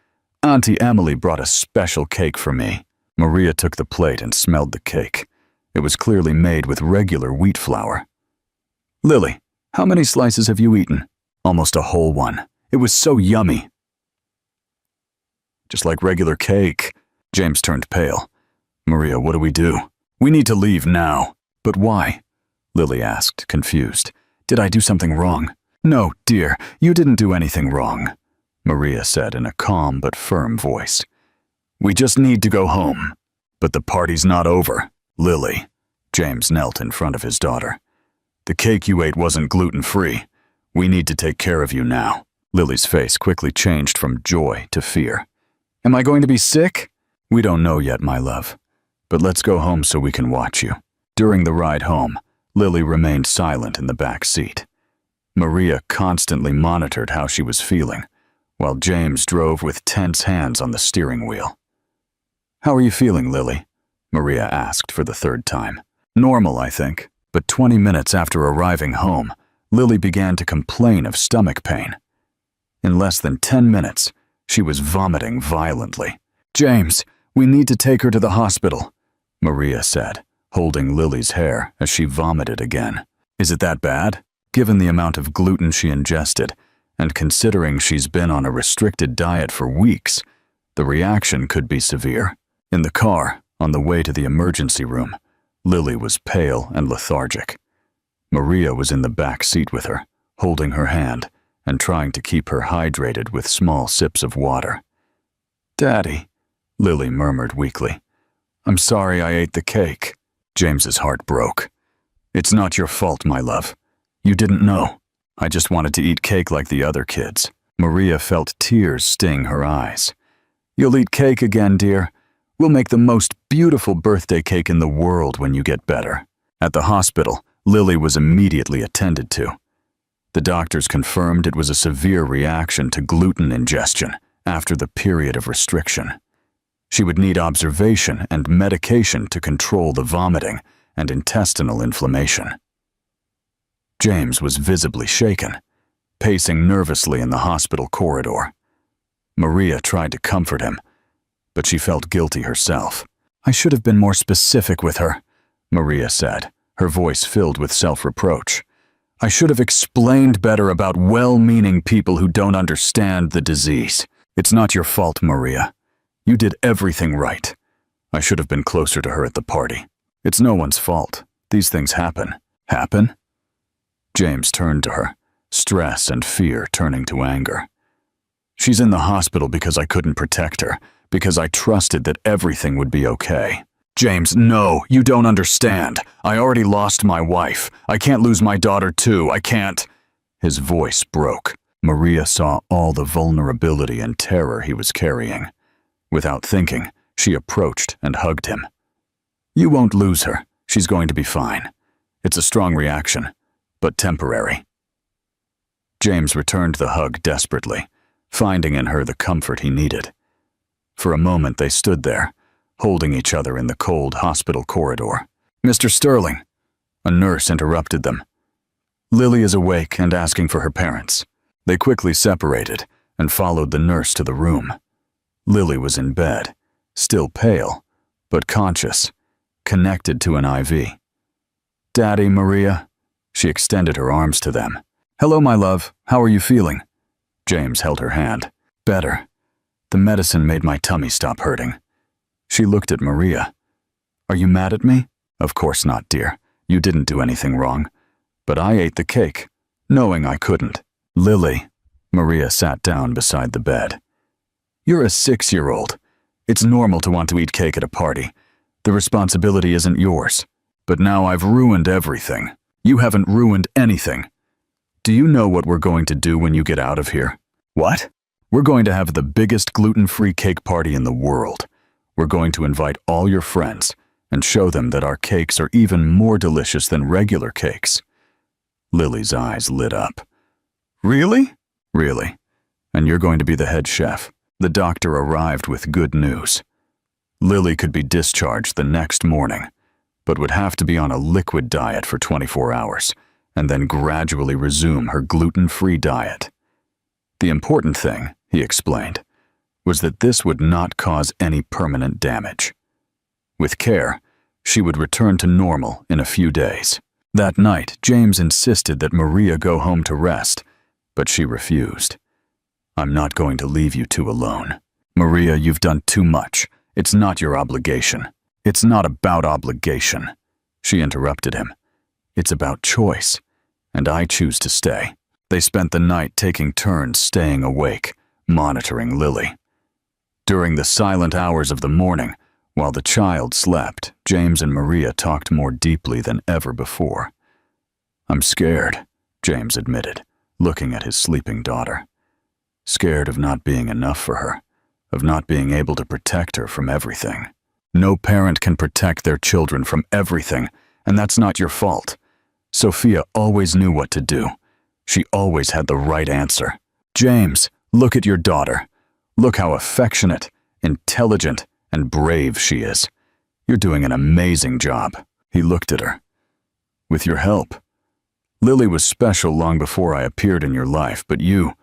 [SPEAKER 1] Auntie Emily brought a special cake for me. Maria took the plate and smelled the cake. It was clearly made with regular wheat flour. Lily, how many slices have you eaten? Almost a whole one. It was so yummy. Just like regular cake. James turned pale. Maria, what do we do? We need to leave now. But why? Lily asked, confused. Did I do something wrong? No, dear, you didn't do anything wrong, Maria said in a calm but firm voice. We just need to go home. But the party's not over. Lily, James knelt in front of his daughter. The cake you ate wasn't gluten-free. We need to take care of you now." Lily's face quickly changed from joy to fear. "Am I going to be sick?" "We don't know yet, my love. But let's go home so we can watch you." During the ride home, Lily remained silent in the back seat. Maria constantly monitored how she was feeling, while James drove with tense hands on the steering wheel. "How are you feeling, Lily?" Maria asked for the third time. "Normal, I think." But 20 minutes after arriving home, Lily began to complain of stomach pain. In less than 10 minutes, she was vomiting violently. "James, we need to take her to the hospital," Maria said, holding Lily's hair as she vomited again. "Is it that bad?" Given the amount of gluten she ingested, and considering she's been on a restricted diet for weeks, the reaction could be severe. In the car, on the way to the emergency room, Lily was pale and lethargic. Maria was in the back seat with her, holding her hand and trying to keep her hydrated with small sips of water. "Daddy," Lily murmured weakly, "I'm sorry I ate the cake." James's heart broke. "It's not your fault, my love. You didn't know. I just wanted to eat cake like the other kids." Maria felt tears sting her eyes. "You'll eat cake again, dear. We'll make the most beautiful birthday cake in the world when you get better." At the hospital, Lily was immediately attended to. The doctors confirmed it was a severe reaction to gluten ingestion after the period of restriction. She would need observation and medication to control the vomiting and intestinal inflammation. James was visibly shaken, pacing nervously in the hospital corridor. Maria tried to comfort him, but she felt guilty herself. "I should have been more specific with her," Maria said, her voice filled with self-reproach. "I should have explained better about well-meaning people who don't understand the disease. It's not your fault, Maria. You did everything right. I should have been closer to her at the party. It's no one's fault. These things happen." "Happen?" James turned to her, stress and fear turning to anger. "She's in the hospital because I couldn't protect her, because I trusted that everything would be okay." "James, no, you don't understand. I already lost my wife. I can't lose my daughter too. I can't." His voice broke. Maria saw all the vulnerability and terror he was carrying. Without thinking, she approached and hugged him. "You won't lose her. She's going to be fine. It's a strong reaction, but temporary." James returned the hug desperately, finding in her the comfort he needed. For a moment they stood there, holding each other in the cold hospital corridor. "Mr. Sterling," a nurse interrupted them. "Lily is awake and asking for her parents." They quickly separated and followed the nurse to the room. Lily was in bed, still pale, but conscious, connected to an IV. "Daddy, Maria." She extended her arms to them. "Hello, my love. How are you feeling?" James held her hand. "Better. The medicine made my tummy stop hurting." She looked at Maria. "Are you mad at me?" "Of course not, dear. You didn't do anything wrong. But I ate the cake, knowing I couldn't." "Lily." Maria sat down beside the bed. "You're a 6-year-old. It's normal to want to eat cake at a party. The responsibility isn't yours. But now I've ruined everything. You haven't ruined anything. Do you know what we're going to do when you get out of here?" "What?" "We're going to have the biggest gluten-free cake party in the world. We're going to invite all your friends and show them that our cakes are even more delicious than regular cakes." Lily's eyes lit up. "Really?" "Really. And you're going to be the head chef." The doctor arrived with good news. Lily could be discharged the next morning, but would have to be on a liquid diet for 24 hours and then gradually resume her gluten-free diet. The important thing, he explained, was that this would not cause any permanent damage. With care, she would return to normal in a few days. That night, James insisted that Maria go home to rest, but she refused. "I'm not going to leave you two alone. Maria, you've done too much. It's not your obligation." "It's not about obligation," she interrupted him. "It's about choice, and I choose to stay." They spent the night taking turns staying awake, monitoring Lily. During the silent hours of the morning, while the child slept, James and Maria talked more deeply than ever before. "I'm scared," James admitted, looking at his sleeping daughter. Scared of not being enough for her, of not being able to protect her from everything. No parent can protect their children from everything, and that's not your fault. Sophia always knew what to do. She always had the right answer. James, look at your daughter. Look how affectionate, intelligent, and brave she is. You're doing an amazing job. He looked at her. With your help. Lily was special long before I appeared in your life, but you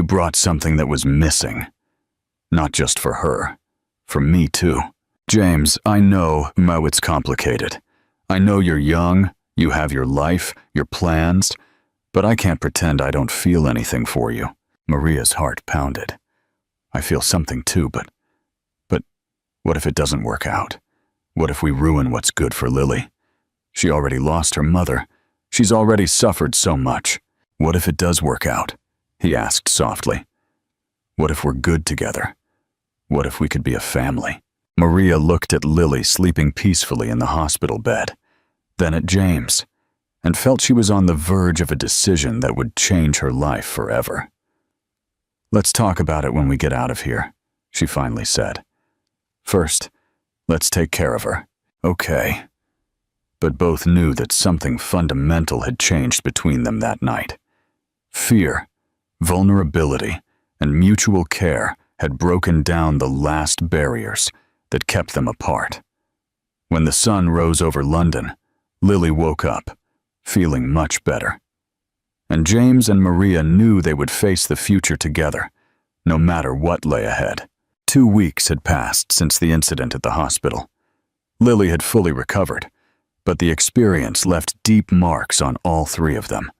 [SPEAKER 1] brought something that was missing. Not just for her, for me too. James, I know how it's complicated. I know you're young, you have your life, your plans, but I can't pretend I don't feel anything for you. Maria's heart pounded. I feel something too, but what if it doesn't work out? What if we ruin what's good for Lily? She already lost her mother. She's already suffered so much. What if it does work out? He asked softly. What if we're good together? What if we could be a family? Maria looked at Lily sleeping peacefully in the hospital bed, then at James, and felt she was on the verge of a decision that would change her life forever. Let's talk about it when we get out of here, she finally said. First, let's take care of her. Okay. But both knew that something fundamental had changed between them that night. Fear, vulnerability, and mutual care had broken down the last barriers that kept them apart. When the sun rose over London, Lily woke up, feeling much better. And James and Maria knew they would face the future together, no matter what lay ahead. 2 weeks had passed since the incident at the hospital. Lily had fully recovered, but the experience left deep marks on all three of them.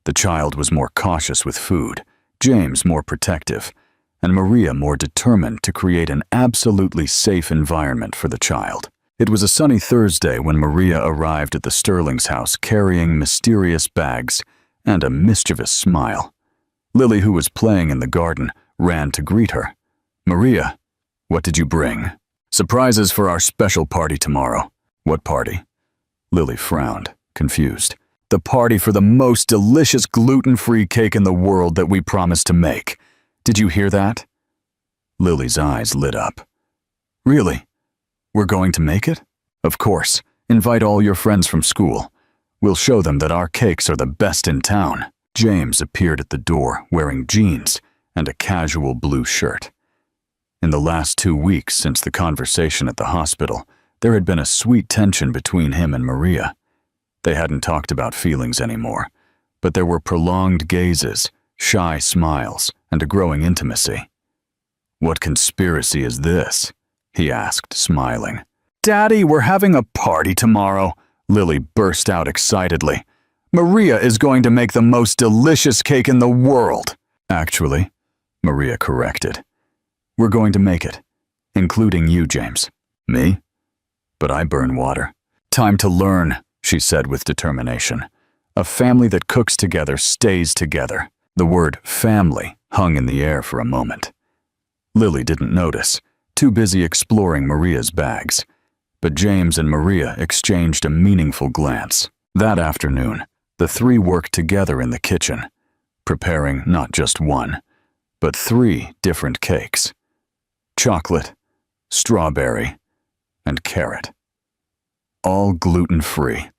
[SPEAKER 1] The child was more cautious with food, James more protective, and Maria more determined to create an absolutely safe environment for the child. It was a sunny Thursday when Maria arrived at the Sterling's house carrying mysterious bags and a mischievous smile. Lily, who was playing in the garden, ran to greet her. Maria, what did you bring? Surprises for our special party tomorrow. What party? Lily frowned, confused. The party for the most delicious gluten-free cake in the world that we promised to make. Did you hear that? Lily's eyes lit up. Really? We're going to make it? Of course. Invite all your friends from school. We'll show them that our cakes are the best in town. James appeared at the door wearing jeans and a casual blue shirt. In the last 2 weeks since the conversation at the hospital, there had been a sweet tension between him and Maria. They hadn't talked about feelings anymore, but there were prolonged gazes, shy smiles, and a growing intimacy. What conspiracy is this? He asked, smiling. Daddy, we're having a party tomorrow, Lily burst out excitedly. Maria is going to make the most delicious cake in the world. Actually, Maria corrected. We're going to make it, including you, James. Me? But I burn water. Time to learn, she said with determination. A family that cooks together stays together. The word family hung in the air for a moment. Lily didn't notice, too busy exploring Maria's bags. But James and Maria exchanged a meaningful glance. That afternoon, the three worked together in the kitchen, preparing not just one, but 3 different cakes. Chocolate, strawberry, and carrot. All gluten-free.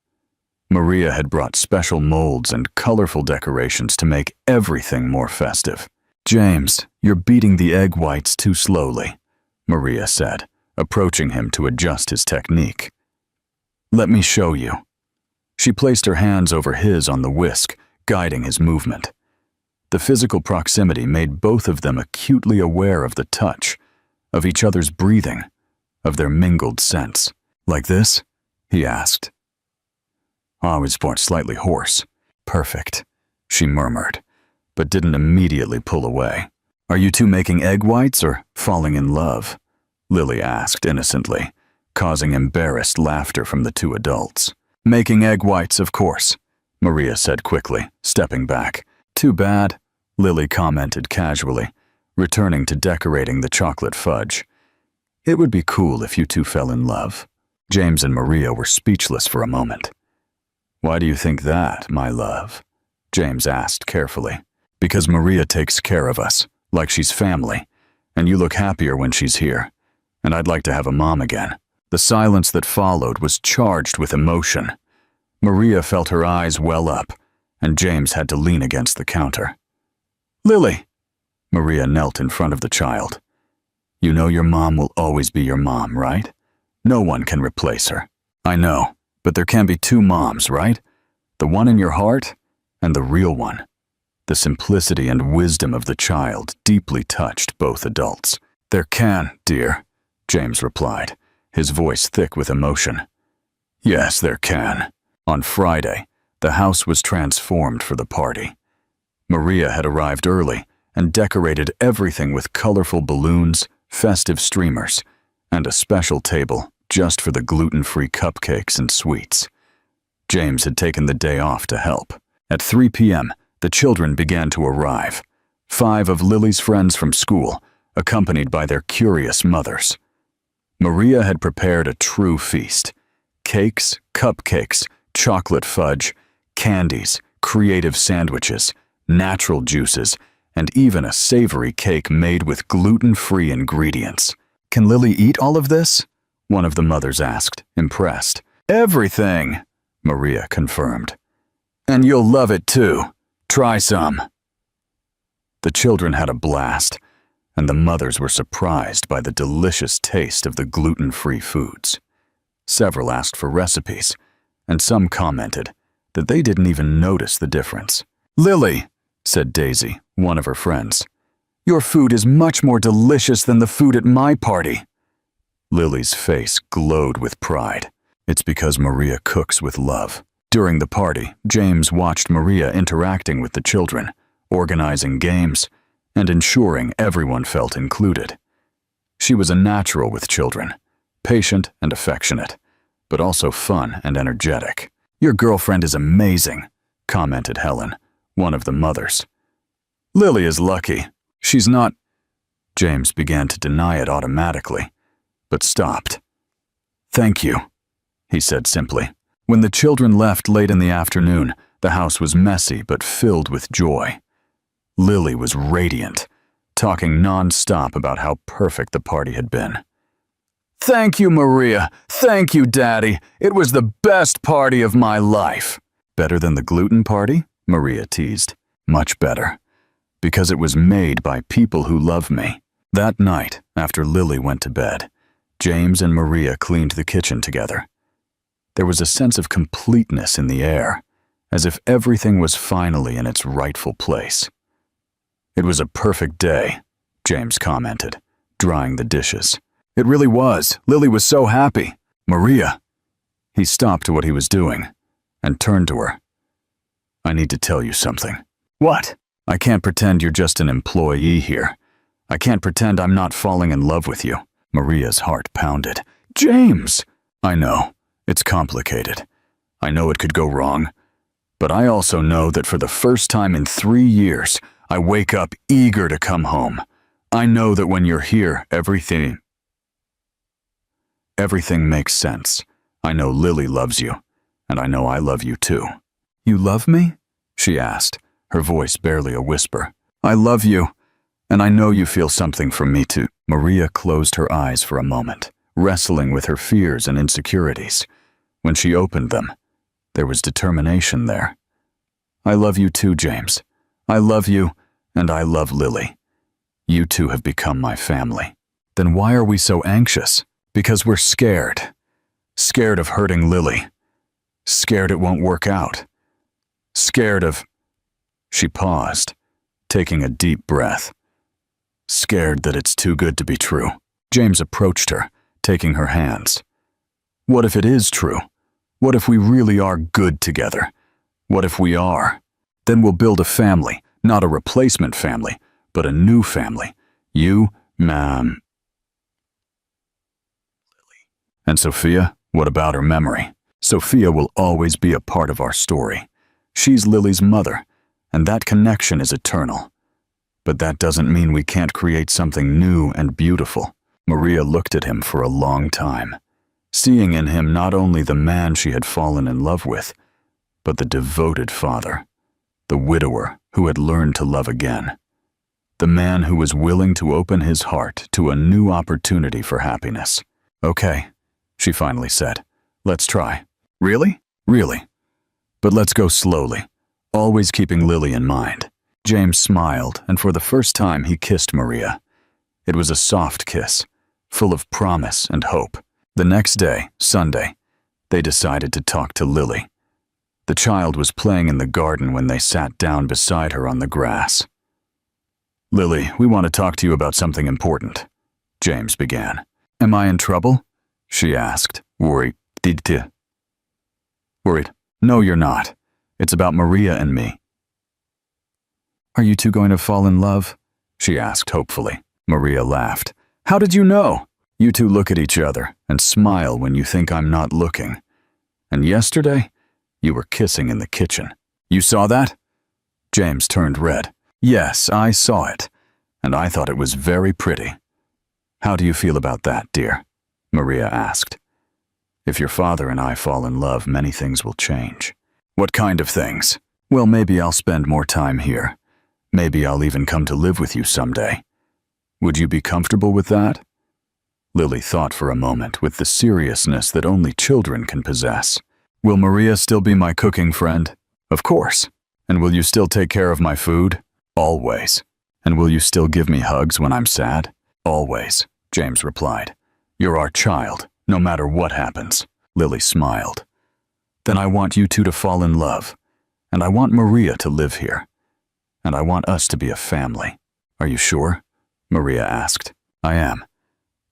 [SPEAKER 1] Maria had brought special molds and colorful decorations to make everything more festive. James, you're beating the egg whites too slowly, Maria said, approaching him to adjust his technique. Let me show you. She placed her hands over his on the whisk, guiding his movement. The physical proximity made both of them acutely aware of the touch, of each other's breathing, of their mingled scents. Like this? He asked. I was slightly hoarse. Perfect, she murmured, but didn't immediately pull away. Are you two making egg whites or falling in love? Lily asked innocently, causing embarrassed laughter from the 2 adults. Making egg whites, of course, Maria said quickly, stepping back. Too bad, Lily commented casually, returning to decorating the chocolate fudge. It would be cool if you two fell in love. James and Maria were speechless for a moment. Why do you think that, my love? James asked carefully. Because Maria takes care of us, like she's family, and you look happier when she's here, and I'd like to have a mom again. The silence that followed was charged with emotion. Maria felt her eyes well up, and James had to lean against the counter. Lily! Maria knelt in front of the child. You know your mom will always be your mom, right? No one can replace her. I know, but there can be two moms, right? The one in your heart and the real one. The simplicity and wisdom of the child deeply touched both adults. There can, dear, James replied, his voice thick with emotion. Yes, there can. On Friday, the house was transformed for the party. Maria had arrived early and decorated everything with colorful balloons, festive streamers, and a special table just for the gluten-free cupcakes and sweets. James had taken the day off to help. At 3 p.m., the children began to arrive. 5 of Lily's friends from school, accompanied by their curious mothers. Maria had prepared a true feast. Cakes, cupcakes, chocolate fudge, candies, creative sandwiches, natural juices, and even a savory cake made with gluten-free ingredients. Can Lily eat all of this? One of the mothers asked, impressed. Everything, Maria confirmed. And you'll love it too. Try some. The children had a blast, and the mothers were surprised by the delicious taste of the gluten-free foods. Several asked for recipes, and some commented that they didn't even notice the difference. Lily, said Daisy, one of her friends, your food is much more delicious than the food at my party. Lily's face glowed with pride. It's because Maria cooks with love. During the party, James watched Maria interacting with the children, organizing games, and ensuring everyone felt included. She was a natural with children, patient and affectionate, but also fun and energetic. Your girlfriend is amazing, commented Helen, one of the mothers. Lily is lucky. She's not... James began to deny it automatically, but stopped. Thank you, he said simply. When the children left late in the afternoon, the house was messy but filled with joy. Lily was radiant, talking non-stop about how perfect the party had been. Thank you, Maria. Thank you, Daddy. It was the best party of my life. Better than the gluten party? Maria teased. Much better. Because it was made by people who love me. That night, after Lily went to bed, James and Maria cleaned the kitchen together. There was a sense of completeness in the air, as if everything was finally in its rightful place. It was a perfect day, James commented, drying the dishes. It really was. Lily was so happy. Maria. He stopped what he was doing and turned to her. I need to tell you something. What? I can't pretend you're just an employee here. I can't pretend I'm not falling in love with you. Maria's heart pounded. James! I know. It's complicated. I know it could go wrong. But I also know that for the first time in 3 years, I wake up eager to come home. I know that when you're here, everything makes sense. I know Lily loves you, and I know I love you too. You love me? She asked, her voice barely a whisper. I love you, and I know you feel something from me too. Maria closed her eyes for a moment, wrestling with her fears and insecurities. When she opened them, there was determination there. I love you too, James. I love you, and I love Lily. You two have become my family. Then why are we so anxious? Because we're scared. Scared of hurting Lily. Scared it won't work out. Scared of... She paused, taking a deep breath. Scared that it's too good to be true. James approached her, taking her hands. What if it is true? What if we really are good together? What if we are? Then we'll build a family, not a replacement family, but a new family. You, Ma'am. And Sophia, what about her memory? Sophia will always be a part of our story. She's Lily's mother, and that connection is eternal. But that doesn't mean we can't create something new and beautiful. Maria looked at him for a long time, seeing in him not only the man she had fallen in love with, but the devoted father, the widower who had learned to love again, the man who was willing to open his heart to a new opportunity for happiness. "Okay," she finally said. "Let's try." "Really?" "Really. But let's go slowly, always keeping Lily in mind." James smiled, and for the first time he kissed Maria. It was a soft kiss, full of promise and hope. The next day, Sunday, they decided to talk to Lily. The child was playing in the garden when they sat down beside her on the grass. "Lily, we want to talk to you about something important," James began. "Am I in trouble?" she asked, worried. Worried. "No, you're not. It's about Maria and me." "Are you two going to fall in love?" she asked hopefully. Maria laughed. "How did you know? You two look at each other and smile when you think I'm not looking. And yesterday, you were kissing in the kitchen. You saw that?" James turned red. "Yes, I saw it, and I thought it was very pretty." "How do you feel about that, dear?" Maria asked. "If your father and I fall in love, many things will change." "What kind of things?" "Well, maybe I'll spend more time here. Maybe I'll even come to live with you someday. Would you be comfortable with that?" Lily thought for a moment with the seriousness that only children can possess. "Will Maria still be my cooking friend?" "Of course." "And will you still take care of my food?" "Always." "And will you still give me hugs when I'm sad?" "Always," James replied. "You're our child, no matter what happens." Lily smiled. "Then I want you two to fall in love, and I want Maria to live here, and I want us to be a family." "Are you sure?" Maria asked. "I am.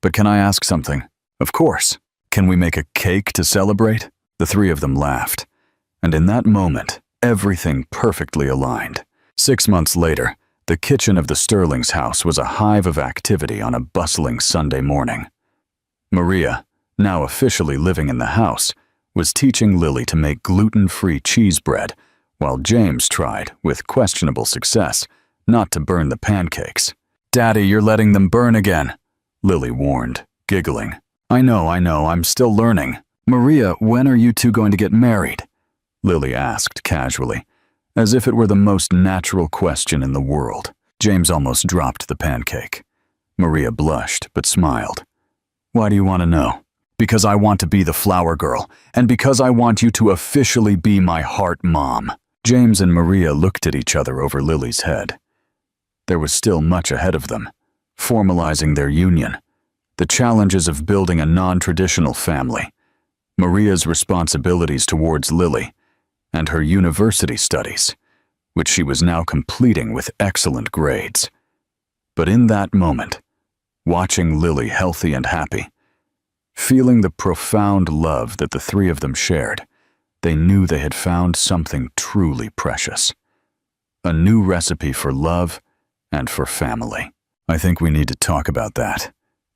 [SPEAKER 1] But can I ask something?" "Of course." "Can we make a cake to celebrate?" The three of them laughed, and in that moment, everything perfectly aligned. 6 months later, the kitchen of the Sterling's house was a hive of activity on a bustling Sunday morning. Maria, now officially living in the house, was teaching Lily to make gluten-free cheese bread, while James tried, with questionable success, not to burn the pancakes. "Daddy, you're letting them burn again," Lily warned, giggling. I know, I'm still learning." "Maria, when are you two going to get married?" Lily asked casually, as if it were the most natural question in the world. James almost dropped the pancake. Maria blushed, but smiled. "Why do you want to know?" "Because I want to be the flower girl, and because I want you to officially be my heart mom." James and Maria looked at each other over Lily's head. There was still much ahead of them, formalizing their union, the challenges of building a non-traditional family, Maria's responsibilities towards Lily, and her university studies, which she was now completing with excellent grades. But in that moment, watching Lily healthy and happy, feeling the profound love that the three of them shared, they knew they had found something truly precious. A new recipe for love and for family. "I think we need to talk about that,"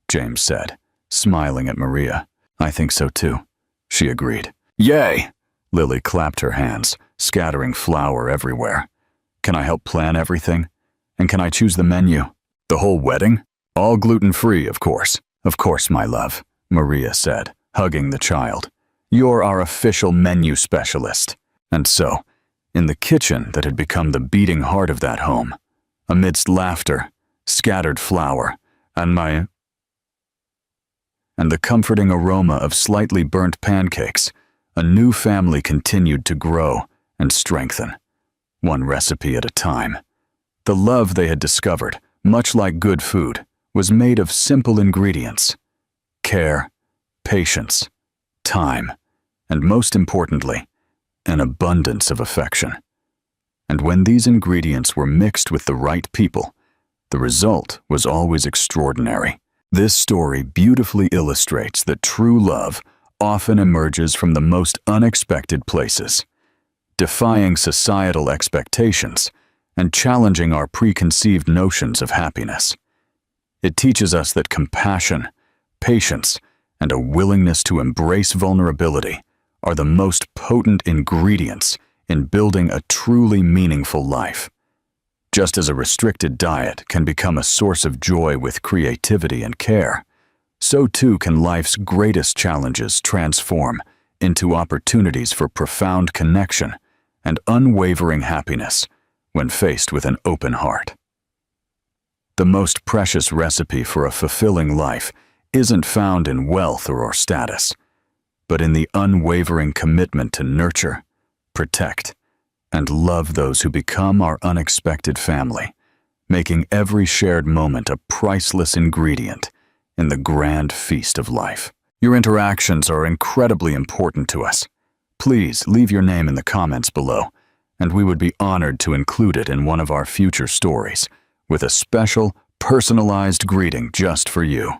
[SPEAKER 1] James said, smiling at Maria. "I think so too," she agreed. "Yay!" Lily clapped her hands, scattering flour everywhere. "Can I help plan everything? And can I choose the menu?" "The whole wedding? All gluten-free, of course." "Of course, my love," Maria said, hugging the child. "You're our official menu specialist." And so, in the kitchen that had become the beating heart of that home, amidst laughter, scattered flour, and the comforting aroma of slightly burnt pancakes, a new family continued to grow and strengthen, one recipe at a time. The love they had discovered, much like good food, was made of simple ingredients: care, patience, time, and most importantly, an abundance of affection. And when these ingredients were mixed with the right people, the result was always extraordinary. This story beautifully illustrates that true love often emerges from the most unexpected places, defying societal expectations and challenging our preconceived notions of happiness. It teaches us that compassion, patience, and a willingness to embrace vulnerability are the most potent ingredients in building a truly meaningful life. Just as a restricted diet can become a source of joy with creativity and care, so too can life's greatest challenges transform into opportunities for profound connection and unwavering happiness when faced with an open heart. The most precious recipe for a fulfilling life isn't found in wealth or status, but in the unwavering commitment to nurture, protect, and love those who become our unexpected family, making every shared moment a priceless ingredient in the grand feast of life. Your interactions are incredibly important to us. Please leave your name in the comments below, and we would be honored to include it in one of our future stories with a special, personalized greeting just for you.